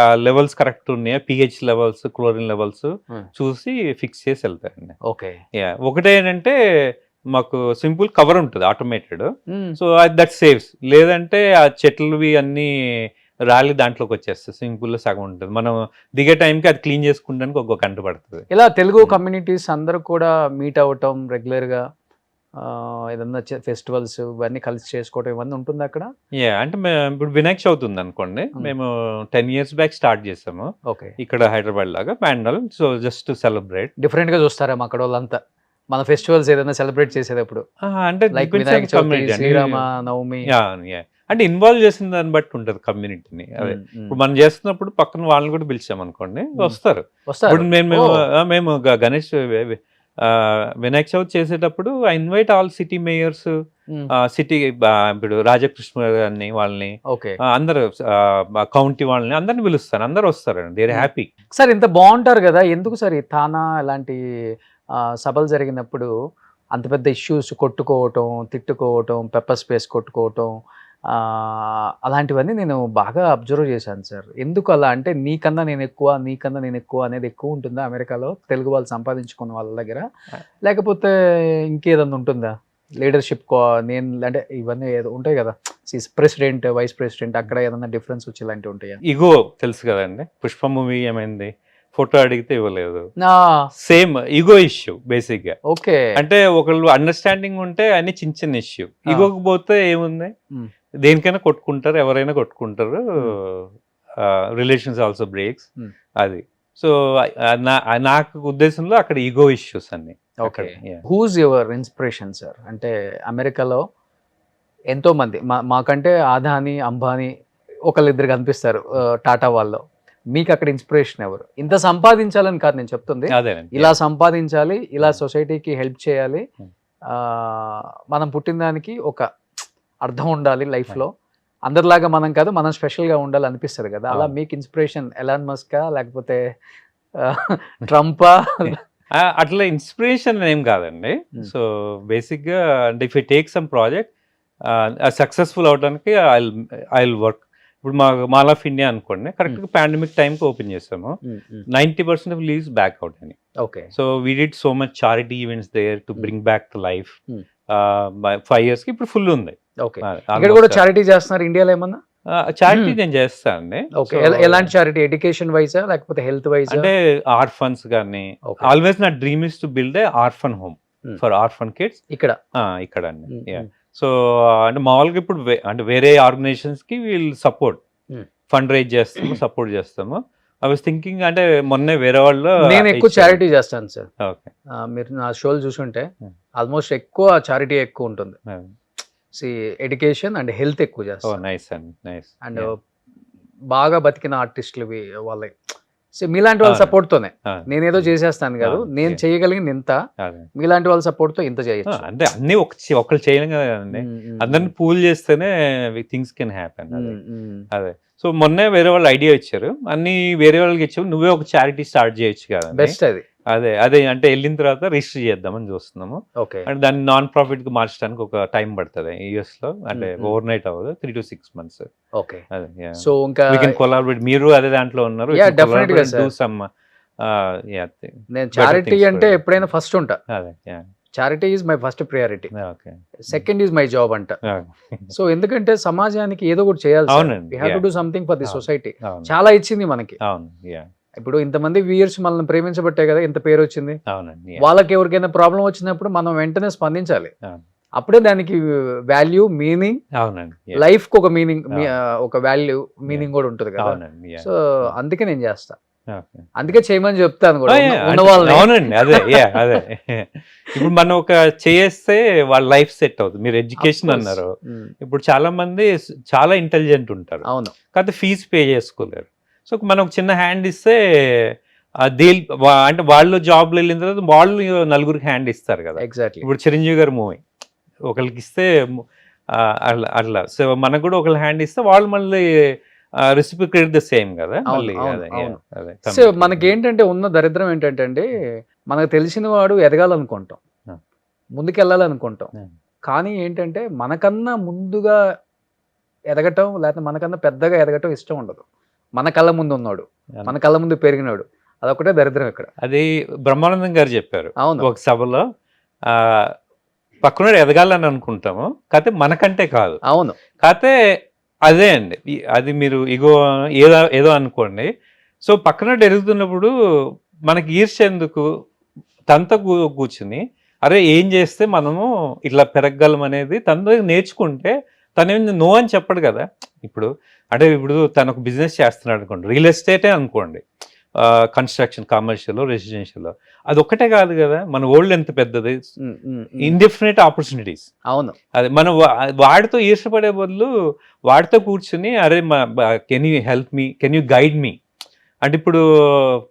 ఆ లెవెల్స్ కరెక్ట్ ఉన్నాయా, పిహెచ్ లెవెల్స్, క్లోరిన్ లెవెల్స్ చూసి ఫిక్స్ చేసి వెళ్తారండి. ఓకే. ఒకటే ఏంటంటే మాకు సింపుల్ కవర్ ఉంటుంది ఆటోమేటెడ్. So that saves. లేదంటే ఆ చెట్లువి అన్ని రాలి దాంట్లోకి వచ్చేస్తుంది. సింపుల్ సగం ఉంటుంది. మనం దిగే టైంకి అది క్లీన్ చేసుకుంటానికి ఒక గంట పడుతుంది. ఇలా తెలుగు కమ్యూనిటీస్ అందరూ కూడా మీట్ అవ్వటం రెగ్యులర్ గా ఏదన్నా ఫెస్టివల్స్ ఇవన్నీ కలిసి చేసుకోవటం ఇవన్నీ ఉంటుంది అక్కడ. అంటే ఇప్పుడు వినాయక చవితి ఉంది అనుకోండి, మేము 10 years బ్యాక్ స్టార్ట్ చేసాము. ఓకే. ఇక్కడ హైదరాబాద్ లాగా pandal. So just celebrate. Different గా చూస్తారా అక్కడ వాళ్ళంతా మన ఫెస్టివల్స్ ఏదైనా సెలబ్రేట్ చేసేటప్పుడు? అంటే శ్రీరామ నవమి అంటే ఇన్వాల్వ్ చేసిన దాన్ని బట్టి ఉంటుంది కమ్యూనిటీని. అదే ఇప్పుడు మనం చేస్తున్నప్పుడు పక్కన వాళ్ళని కూడా పిలిచాం అనుకోండి, వస్తారు. ఇప్పుడు మేము గణేష్ వినాయక చవితి చేసేటప్పుడు I invite all city mayors, city ఇప్పుడు రాజకృష్ణ గారిని వాళ్ళని అందరు కౌంటీ వాళ్ళని అందరిని పిలుస్తారు. అందరు వస్తారండి. They are happy. సార్ ఇంత బాగుంటారు కదా, ఎందుకు సార్ ఈ తానా ఇలాంటి సభలు జరిగినప్పుడు అంత పెద్ద ఇష్యూస్ కొట్టుకోవటం, తిట్టుకోవటం, పెప్పర్ స్పేస్ కొట్టుకోవటం అలాంటివన్నీ నేను బాగా అబ్జర్వ్ చేశాను సార్. ఎందుకు అలా అంటే నీకన్నా నేను ఎక్కువ అనేది ఎక్కువ ఉంటుందా అమెరికాలో తెలుగు వాళ్ళు సంపాదించుకున్న వాళ్ళ దగ్గర, లేకపోతే ఇంకేదన్నా ఉంటుందా? లీడర్షిప్ నేను అంటే ఇవన్నీ ఏదో ఉంటాయి కదా, ప్రెసిడెంట్, వైస్ ప్రెసిడెంట్, అక్కడ ఏదన్నా డిఫరెన్స్ వచ్చి ఇలాంటివి ఉంటాయా? ఇగో తెలుసు కదండి, పుష్ప మూవీ ఏమైంది, ఫోటో అడిగితే ఇవ్వలేదు. సేమ్ ఇగో ఇష్యూ బేసిక్ గా. ఓకే. అంటే ఒకళ్ళు అండర్స్టాండింగ్ ఉంటే అన్ని చిన్న చిన్న ఇష్యూ. ఇగోకి పోతే ఏముంది, దేనికైనా కొట్టుకుంటారు, ఎవరైనా కొట్టుకుంటారు. Relations also breaks. అది సో నాకు ఉద్దేశంలో అక్కడ ఈగో ఇష్యూస్ అన్ని. Who's your inspiration sir? అంటే అమెరికాలో ఎంతో మంది మాకంటే ఆదాని, అంబానీ ఒకళ్ళిద్దరు కనిపిస్తారు టాటా వాళ్ళు. మీకు అక్కడ ఇన్స్పిరేషన్ ఎవరు? ఇంత సంపాదించాలని కాదు నేను చెప్తుంది, ఇలా సంపాదించాలి, ఇలా సొసైటీకి హెల్ప్ చేయాలి, మనం పుట్టిన దానికి ఒక అర్థం ఉండాలి లైఫ్ లో, అందరిలాగా మనం కాదు, మనం స్పెషల్ గా ఉండాలి అనిపిస్తుంది కదా. అలా మీకు ఇన్స్పిరేషన్ ఎలాన్ మస్కా లేకపోతే ట్రంపా? అట్లా ఇన్స్పిరేషన్ ఏం కాదండి. సో బేసిక్ గా అంటే if I take some project successful అవడానికి ఐ విల్ వర్క్. ఇప్పుడు మాల్ ఆఫ్ ఇండియా అనుకోండి, కరెక్ట్ గా పాండమిక్ టైంకి ఓపెన్ చేసాము. 90% ఆఫ్ లీవ్స్ బ్యాక్ అవుట్ అని. Okay. So we did so much charity events there to bring back to life. 5 years కి ఇప్పుడు full ఉంది. ఇక్కడ కూడా చారిటీ చేస్తున్నారు ఇండియాలో ఏమన్నా? చారిటీ నేను చేస్తాను అండి. ఎలాంటి చారిటీ? ఎడ్యుకేషన్ వైజా లేకపోతే హెల్త్ వైజ్? అంటే ఆర్ఫన్స్ కానీ. ఆల్వేస్ నా dream is to build a orphan home for orphan kids ఇక్కడ అండి. సో అంటే మామూలుగా ఇప్పుడు అంటే వేరే ఆర్గనైజేషన్స్ కి వీళ్ళు సపోర్ట్ ఫండ్ రైజ్ చేస్తాము, సపోర్ట్ చేస్తాము. ఐ వాస్ థింకింగ్ అంటే మొన్నే వేరే వాళ్ళు, నేను ఎక్కువ చారిటీ చేస్తాను సార్. మీరు నా షోలు చూసుంటే ఆల్మోస్ట్ ఎక్కువ చారిటీ ఎక్కువ ఉంటుంది. ఎడ్యుకేషన్ అండ్ హెల్త్ ఎక్కువ చేస్తాను. అండ్ బాగా బతికిన ఆర్టిస్టులు వాళ్ళ మీలాంటి వాళ్ళ సపోర్ట్ తోనే నేనేదో చేసేస్తాను కాదు, నేను చేయగలిగింది ఇంత, మీలాంటి వాళ్ళ సపోర్ట్ తో ఇంత చేయొచ్చు. అంటే అన్ని ఒకళ్ళు చేయలేం కదండి, అందరిని పూల్ చేస్తేనే థింగ్స్ కెన్ హ్యాపెన్. అదే సో మొన్నే వేరే వాళ్ళు ఐడియా ఇచ్చారు, అన్ని వేరే వాళ్ళకి ఇచ్చారు, నువ్వే ఒక చారిటీ స్టార్ట్ చేయొచ్చు కదా. బెస్ట్ అది. అదే అంటే వెళ్ళిన తర్వాత రిజిస్టర్ చేద్దామని చూస్తున్నాము. అంటే దాన్ని నాన్ ప్రాఫిట్ కి మార్చడానికి ఒక టైం పడుతుంది యుఎస్ లో. అంటే ఓవర్ నైట్ అవ్వదు, 3 to 6 months. ఓకే. సో ఇంకా కొలాబరేట్, మీరు అదే దాంట్లో ఉన్నారు. నేను చారిటీ అంటే ఎప్పుడైనా ఫస్ట్ ఉంటా. Charity is my first priority, second is my job అంట. సో ఎందుకంటే సమాజానికి ఏదో ఒకటి చేయాలి, we have to do something for the society. చాలా ఇచ్చింది మనకి. ఇప్పుడు ఇంతమంది వ్యూయర్స్ మనల్ని ప్రేమించబట్టే కదా ఇంత పేరు వచ్చింది. వాళ్ళకి ఎవరికైనా ప్రాబ్లం వచ్చినప్పుడు మనం వెంటనే స్పందించాలి. అప్పుడే దానికి వాల్యూ, మీనింగ్, అవునండి. లైఫ్ కి ఒక మీనింగ్, ఒక వాల్యూ, మీనింగ్ కూడా ఉంటుంది కదా. అవునండి. సో అందుకే నేను చేస్తా, ఓకే. అందుకే చేయమని చెప్తాను కూడా ఉన్న అంటే వాళ్ళని. అవునండి. అదే అదే ఇప్పుడు మనం ఒక చేస్తే వాళ్ళ లైఫ్ సెట్ అవుతుంది. మీరు ఎడ్యుకేషన్ అన్నారు. ఇప్పుడు చాలా మంది చాలా ఇంటెలిజెంట్ ఉంటారు, అవును, కాకపోతే ఫీజు పే చేసుకోలేరు. సో మనం ఒక చిన్న హ్యాండ్ ఇస్తే అంటే వాళ్ళు జాబ్లో వెళ్ళిన తర్వాత వాళ్ళు నలుగురికి హ్యాండ్ ఇస్తారు కదా. ఎగ్జాక్ట్లీ. ఇప్పుడు చిరంజీవి గారి మూవీ ఒకరికి ఇస్తే అట్లా అట్లా సో మనకు కూడా ఒకళ్ళు హ్యాండ్ ఇస్తే వాళ్ళు మళ్ళీ రెసిపిక్రేట్ ద సేమ్ కదా. మళ్ళీ సో మనకి ఏంటంటే ఉన్న దరిద్రం ఏంటంటే అండి, మనకు తెలిసిన వాడు ఎదగాలనుకుంటాం, ముందుకెళ్ళాలనుకుంటాం, కానీ ఏంటంటే మనకన్నా ముందుగా ఎదగటం లేకపోతే మనకన్నా పెద్దగా ఎదగటం ఇష్టం ఉండదు. మన కళ్ళ ముందు ఉన్నాడు, మన కళ్ళ ముందు పెరిగినాడు, అదొకటే దరిద్రం ఇక్కడ. అది బ్రహ్మానందం గారు చెప్పారు అవును, ఒక సభలో. పక్కన ఎదగాలని అనుకుంటాము, కాకపోతే మనకంటే కాదు. అవును, కాకపోతే అదే అండి, అది మీరు ఇగో ఏదో అనుకోండి. సో పక్కన ఎదుగుతున్నప్పుడు మనకి ఈర్ష్య ఎందుకు, తనతో కూర్చుని అరే ఏం చేస్తే మనము ఇట్లా పెరగగలం అనేది తనతో నేర్చుకుంటే తనేం నో అని చెప్పడు కదా. ఇప్పుడు అంటే ఇప్పుడు తను ఒక బిజినెస్ చేస్తున్నాడు అనుకోండి, రియల్ ఎస్టేటే అనుకోండి, కన్స్ట్రక్షన్, కమర్షియల్, రెసిడెన్షియల్, అది ఒక్కటే కాదు కదా. మన వరల్డ్ ఎంత పెద్దది, ఇండిఫినిట్ ఆపర్చునిటీస్. అవును, అది మనం వాడితో ఈర్షపడే బదులు వాడితో కూర్చుని అరే can you help me, can you guide me అంటే. ఇప్పుడు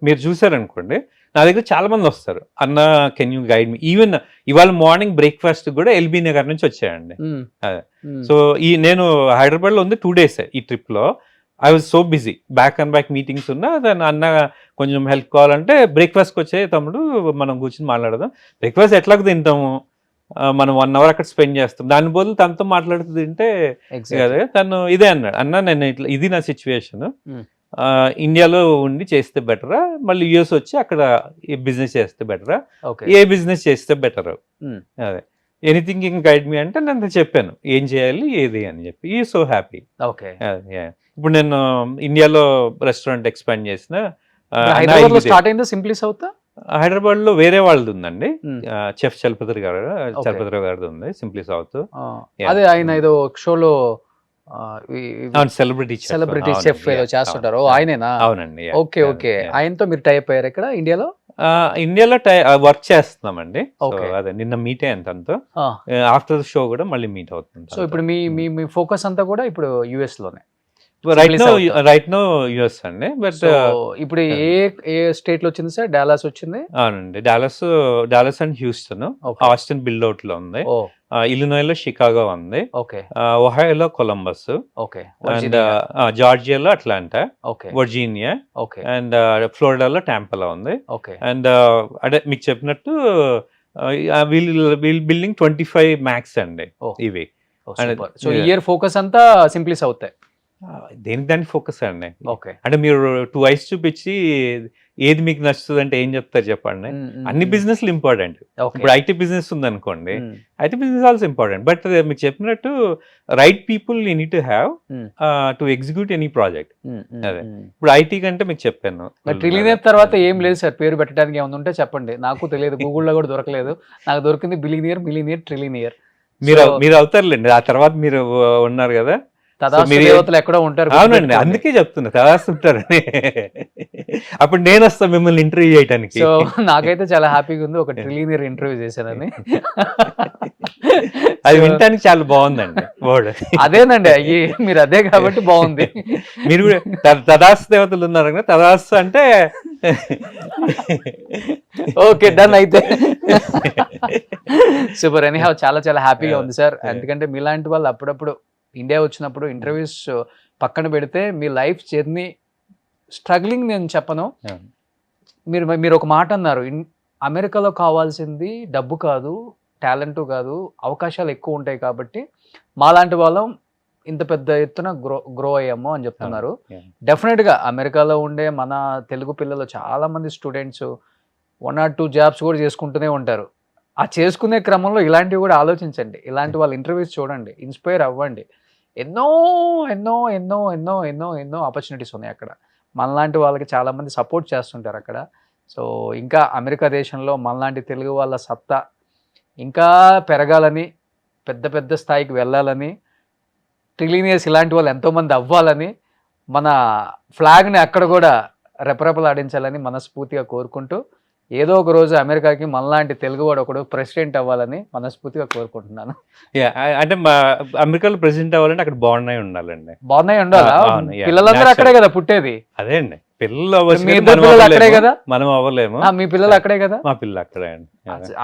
మీరు చూసారనుకోండి, నా దగ్గర చాలా మంది వస్తారు, అన్న can you guide me. Even ఇవాళ మార్నింగ్ బ్రేక్ఫాస్ట్ కూడా ఎల్బీ నగర్ నుంచి వచ్చాయండి. అదే సో నేను హైదరాబాద్లో ఉంది 2 days ఈ ట్రిప్లో. I was so busy, back and back meetings ఉన్నా. దాని అన్న కొంచెం హెల్ప్ కావాలంటే బ్రేక్ఫాస్ట్కి వచ్చే తమ్ముడు మనం కూర్చొని మాట్లాడదాం. బ్రేక్ఫాస్ట్ ఎట్లాగ తింటాము, మనం 1 hour అక్కడ స్పెండ్ చేస్తాం, దాని బదులు తనతో మాట్లాడుతూ తింటే కదా. తను ఇదే అన్నాడు, అన్న నేను ఇట్లా ఇది నా సిచ్యువేషన్, ఇండియాలో ఉండి చేస్తే బెటరా, మళ్ళీ యూఎస్ వచ్చి అక్కడ బిజినెస్ చేస్తే బెటరా, ఏ బిజినెస్ చేస్తే బెటర్, అదే ఎనీథింగ్ ఇన్ గైడ్ మీ అంటే నేను చెప్పాను ఏం చేయాలి ఏది అని చెప్పి. ఈ సో హ్యాపీ. ఓకే, ఇప్పుడు నేను ఇండియాలో రెస్టారెంట్ ఎక్స్పాండ్ చేసిన. హైదరాబాద్ లో స్టార్ట్ అయిందా సింప్లీ సౌత్? హైదరాబాద్ లో వేరే వాళ్ళది ఉందండి, చెఫ్ చలపతి గారిది ఉంది, సింప్లీ సౌత్. అదే ఆయన ఏదో షోలో సెలబ్రిటీ చెఫ్ ఏదో చేస్తుంటారు, ఆయనేనా? అవునండి. ఓకే ఓకే, ఆయనతో మీరు టైప్ అయ్యారు ఇక్కడ ఇండియాలో? ఇండియాలో వర్క్ చేస్తున్నామండి. అదే నిన్న మీట్ అయ్యాను తనతో. ఆఫ్టర్ ద షో కూడా మళ్ళీ మీట్ అవుతుంది. సో ఇప్పుడు మీ ఫోకస్ అంతా కూడా ఇప్పుడు యుఎస్ లోనే? రైట్ నో యుఎస్ అండి. బట్ ఇప్పుడు ఏ స్టేట్ లో వచ్చింది సార్? డాలస్ వచ్చింది. అవునండి, Dallas and Houston, Austin buildout లో ఉంది, ఇలినాయ్లో షికాగో ఉంది, ఒహాయోలో కొలంబస్, అండ్ జార్జియాలో అట్లాంటా, వర్జీనియా, అండ్ ఫ్లోరిడాలో టాంపాలో ఉంది. అండ్ అంటే మీకు చెప్పినట్టు వీల్ బిల్డింగ్ 25 మ్యాక్స్ అండి ఇవి. సో ఇయర్ ఫోకస్ అంతా సింప్లీ సౌత్. దేనికి దానికి ఫోకస్ అండి. అంటే మీరు 2 eyes చూపించి ఏది మీకు నచ్చుతుంది అంటే ఏం చెప్తారు చెప్పండి. అన్ని బిజినెస్లు ఇంపార్టెంట్. ఇప్పుడు ఐటీ బిజినెస్ ఉంది అనుకోండి, IT business also important. But మీకు చెప్పినట్టు right people you need to have to execute any project. అదే ఇప్పుడు ఐటీ కంటే మీకు చెప్పాను. ట్రిలియనర్ తర్వాత ఏం లేదు సార్, పేరు పెట్టడానికి ఏమైనా ఉంటే చెప్పండి, నాకు తెలియదు, గూగుల్లో కూడా దొరకలేదు, నాకు దొరికింది బిలియనియర్, మిలియనియర్, ట్రిలియనియర్. మీరు అవుతారులేండి, ఆ తర్వాత మీరు ఉన్నారు కదా, దేవతలు ఎక్కడో ఉంటారు. అవునండి, అందుకే చెప్తున్నా తదాస్తు ఉంటారని. అప్పుడు నేను వస్తా మిమ్మల్ని ఇంటర్వ్యూ చేయడానికి. సో నాకైతే చాలా హ్యాపీగా ఉంది, ఒక ట్రిలియనర్ ఇంటర్వ్యూ చేశానని. అది వినటానికి చాలా బాగుందండి వర్డ్. అదేనండి, అయ్యి మీరు అదే కాబట్టి బాగుంది. మీరు కూడా తదాస్తు దేవతలు ఉన్నారు కదా, తదాస్తు అంటే ఓకే డన్ అయితే. సూపర్. ఎనీహౌ చాలా చాలా హ్యాపీగా ఉంది సార్, ఎందుకంటే మీలాంటి వాళ్ళు అప్పుడప్పుడు ఇండియా వచ్చినప్పుడు ఇంటర్వ్యూస్ పక్కన పెడితే మీ లైఫ్ జర్నీ స్ట్రగ్లింగ్ నేను చెప్పను. మీరు ఒక మాట అన్నారు, అమెరికాలో కావాల్సింది డబ్బు కాదు, టాలెంట్ కాదు, అవకాశాలు ఎక్కువ ఉంటాయి కాబట్టి మాలాంటి వాళ్ళం ఇంత పెద్ద ఎత్తున గ్రో అయ్యాము అని చెప్తున్నారు. డెఫినెట్గా అమెరికాలో ఉండే మన తెలుగు పిల్లలు చాలామంది స్టూడెంట్స్ 1 or 2 jobs కూడా చేసుకుంటూనే ఉంటారు. ఆ చేసుకునే క్రమంలో ఇలాంటివి కూడా ఆలోచించండి, ఇలాంటి వాళ్ళ ఇంటర్వ్యూస్ చూడండి, ఇన్స్పైర్ అవ్వండి. ఎన్నో ఎన్నో ఎన్నో ఎన్నో ఎన్నో ఎన్నో ఆపర్చునిటీస్ ఉన్నాయి అక్కడ. మనలాంటి వాళ్ళకి చాలామంది సపోర్ట్ చేస్తుంటారు అక్కడ. సో ఇంకా అమెరికా దేశంలో మనలాంటి తెలుగు వాళ్ళ సత్తా ఇంకా పెరగాలని పెద్ద పెద్ద స్థాయికి వెళ్ళాలని, ట్రిలినియస్ ఇలాంటి వాళ్ళు ఎంతోమంది అవ్వాలని, మన ఫ్లాగ్ని అక్కడ కూడా రెపరెపలాడించాలని మనస్ఫూర్తిగా కోరుకుంటూ, ఏదో ఒక రోజు అమెరికాకి మనలాంటి తెలుగువాడు ఒకడు ప్రెసిడెంట్ అవ్వాలని మనస్ఫూర్తిగా కోరుకుంటున్నాను. అంటే మా అమెరికాలో ప్రెసిడెంట్ అవ్వాలంటే అక్కడ బాగున్నాయి ఉండాలండి. బాగున్నాయి ఉండాలా? అవును, yeah. పిల్లలందరూ అక్కడే కదా పుట్టేది. అదే అండి, పిల్లలు మీ అవ్వచ్చు, ఇద్దరు పిల్లలు అక్కడే కదా, మనం అవ్వలేము. మీ పిల్లలు అక్కడే కదా. మా పిల్లలు అక్కడే అండి.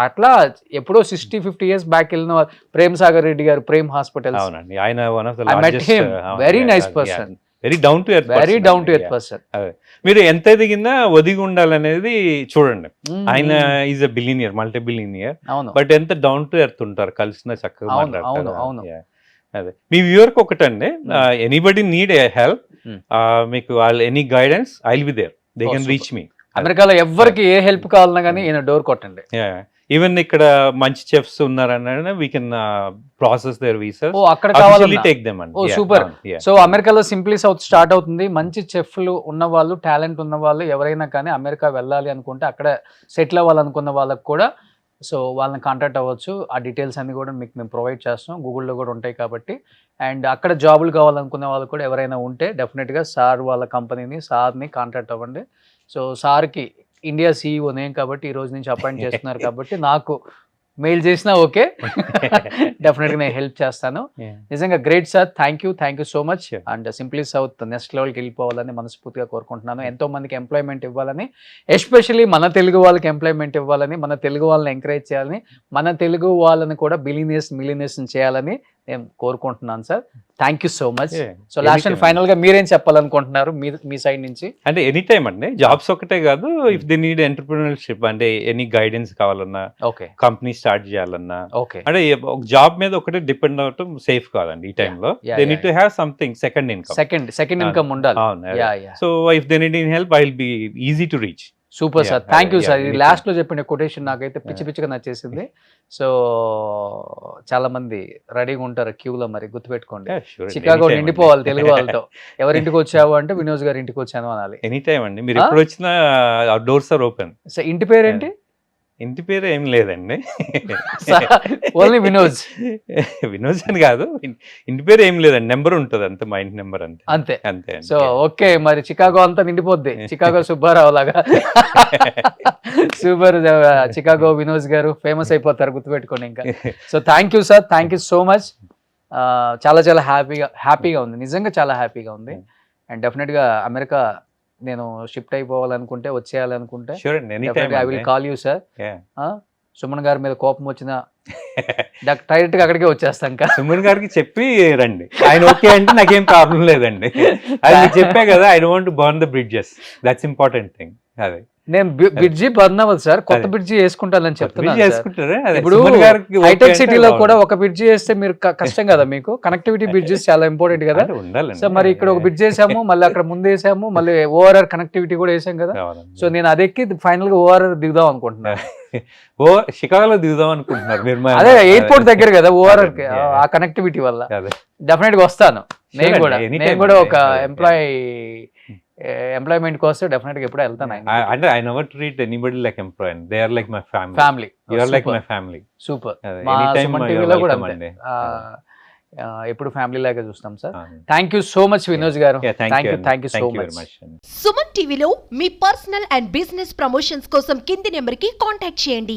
అట్లా ఎప్పుడో 60-50 years బ్యాక్ వెళ్ళిన వాళ్ళు, ప్రేమ్ సాగర్ రెడ్డి గారు, ప్రేమ్ హాస్పిటల్స్. అవునండి, ఆయన one of the I met him. Very nice person. Very down to earth, very down to earth person. మీరు ఎంత ఎదిగినా ఒదిగి ఉండాలనేది చూడండి. ఆయన is a billionaire, multi billionaire, అవును బట్ ఎంత డౌన్ టు ఎర్త్ ఉంటారు, కలిసిన చక్కగా అవును మాట్లాడతారు. అవును. అదే మీ వ్యూవర్ కి ఒకటండి, ఎనీబడి నీడ్ ఏ హెల్ప్, మీకు వాళ్ళు any guidance, I will be there, they can reach me. అమెరికాలో ఎవరికి ఏ హెల్ప్ కావాలన్నా కానీ ఈయన డోర్ కొట్టండి. ఈవెన్ ఇక్కడ మంచి చెఫ్స్ ఉన్నారన్న we can process their visas. ఓ అక్కడ కావాలి, టేక్ దెమ్ అండి. ఓ సూపర్. సో అమెరికాలో సింప్లీ సౌత్ స్టార్ట్ అవుతుంది. మంచి చెఫ్లు ఉన్న వాళ్ళు, టాలెంట్ ఉన్న వాళ్ళు ఎవరైనా కానీ అమెరికా వెళ్ళాలి అనుకుంటే, అక్కడ సెటిల్ అవ్వాలనుకున్న వాళ్ళకి కూడా సో వాళ్ళని కాంటాక్ట్ అవ్వచ్చు. ఆ డీటెయిల్స్ అన్ని కూడా మీకు మేము ప్రొవైడ్ చేస్తాం, గూగుల్లో కూడా ఉంటాయి కాబట్టి. అండ్ అక్కడ జాబులు కావాలనుకునే వాళ్ళు కూడా ఎవరైనా ఉంటే డెఫినెట్గా సార్ వాళ్ళ కంపెనీని, సార్ని కాంటాక్ట్ అవ్వండి. సో సార్కి ఇండియా CEO నేను కాబట్టి ఈ రోజు నుంచి అపాయింట్ చేస్తున్నారు కాబట్టి నాకు మెయిల్ చేసినా ఓకే, డెఫినెట్గా నేను హెల్ప్ చేస్తాను. నిజంగా great sir, thank you so much. And simply south next లెవెల్కి వెళ్ళిపోవాలని మనస్ఫూర్తిగా కోరుకుంటున్నాను. ఎంతో మందికి ఎంప్లాయ్మెంట్ ఇవ్వాలని, ఎస్పెషల్లీ మన తెలుగు వాళ్ళకి ఎంప్లాయ్మెంట్ ఇవ్వాలని, మన తెలుగు వాళ్ళని ఎంకరేజ్ చేయాలని, మన తెలుగు వాళ్ళని కూడా మిలినియర్స్ చేయాలని నేను కోరుకుంటున్నాను sir. Thank you so much. So last and final గా మీరేం చెప్పాలనుకుంటున్నారు మీ సైడ్ నుంచి? అంటే ఎనీ టైం అండి, జాబ్స్ ఒకటే కాదు, ఇఫ్ దే నీడ్ ఎంటర్‌ప్రెన్యూర్‌షిప్, అంటే ఎనీ గైడెన్స్ కావాలన్నా, ఓకే కంపెనీ స్టార్ట్ చేయాలన్నా, ఓకే, అంటే ఒక జాబ్ మీద ఒకటే డిపెండ్ అవటం సేఫ్ కాదండి ఈ టైంలో. They need to have something second income, second income ఉండాలి. అవును. So if they need in help, I will be easy to reach. Super sir, thank you sir. ఇది లాస్ట్ లో చెప్పిన కొటేషన్ నాకైతే పిచ్చిగా నచ్చేసింది. సో చాలా మంది రెడీగా ఉంటారు క్యూలో, మరి గుర్తుపెట్టుకోండి. చికాగో నిండిపోవాలి తెలుగు వాళ్ళతో. ఎవరింటికి వచ్చావు అంటే వినోద్ గారి ఇంటికి వచ్చాను అనాలి. ఎనీ టైం అండి, మీరు ఎప్పుడు వచ్చినా డోర్స్ ఆర్ ఓపెన్. సో ఇంటి పేరేంటి? ఇంటి పేరు ఏం లేదండి, ఓన్లీ వినోద్. వినోద్ అని కాదు, ఇంటి పేరు ఏం లేదండి, నెంబర్ ఉంటుంది అంతే, మా ఇంటి నెంబర్ అంతే అంతే అంతే. సో ఓకే, మరి చికాగో అంతా నిండిపోద్ది, చికాగో సుబ్బారావు లాగా. సూపర్, చికాగో వినోద్ గారు ఫేమస్ అయిపోతారు, గుర్తుపెట్టుకోండి ఇంకా. So thank you sir, thank you so much. చాలా చాలా హ్యాపీగా ఉంది, నిజంగా చాలా హ్యాపీగా ఉంది. అండ్ డెఫినెట్గా అమెరికా నేను షిఫ్ట్ అయిపోవాలనుకుంటే, వచ్చేయాలనుకుంటే I will call you sir. Suman గారి మీద కోపం వచ్చిన డైరెక్ట్ గా అక్కడికే వచ్చేస్తాం. సుమన్ గారికి చెప్పి రండి, ఆయన ఓకే అంటే నాకేం ప్రాబ్లం లేదండి. అది చెప్పే కదా, I don't want to burn the bridges, that's important thing. అదే నేను బ్రిడ్జి బర్న్ అవ్వదు సార్, కొత్త బ్రిడ్జి వేసుకుంటానని చెప్తున్నాను. ఇప్పుడు ఇప్పుడు హైటెక్ సిటీలో కూడా ఒక బ్రిడ్జి వేస్తే మీరు కష్టం కదా మీకు, కనెక్టివిటీ బ్రిడ్జెస్ చాలా ఇంపార్టెంట్ కదా. ఉండాలి. సో మరి ఇక్కడ ఒక బ్రిడ్జ్ వేసాము, మళ్ళీ అక్కడ ముందు వేసాము, మళ్ళీ ORR కనెక్టివిటీ కూడా వేసాం కదా. సో నేను అది ఎక్కి ఫైనల్ గా ORR దిగుదాం అనుకుంటున్నాను. షికాగోలో దిగుదాం అనుకుంటున్నారు మీరు? అదే ఎయిర్పోర్ట్ దగ్గర కదా ORR, ఆ కనెక్టివిటీ వల్ల డెఫినెట్ గా వస్తాను. నేను కూడా ఒక ఎంప్లాయ్మెంట్ కోసం డెఫినెట్ గా ఎప్పుడు వెళ్తాను. అంటే I never treat anybody like employee, they are like my family. You are like my family. Super. Any time టీవీలో కూడా అంతే, ఎప్పుడు ఫ్యామిలీ లాగా చూస్తాం sir. Thank you so much Vinod గారు, thank you so much. Suman టీవీలో మీ పర్సనల్ అండ్ బిజినెస్ ప్రమోషన్స్ కోసం కింది నెంబర్ కి కాంటాక్ట్ చేయండి.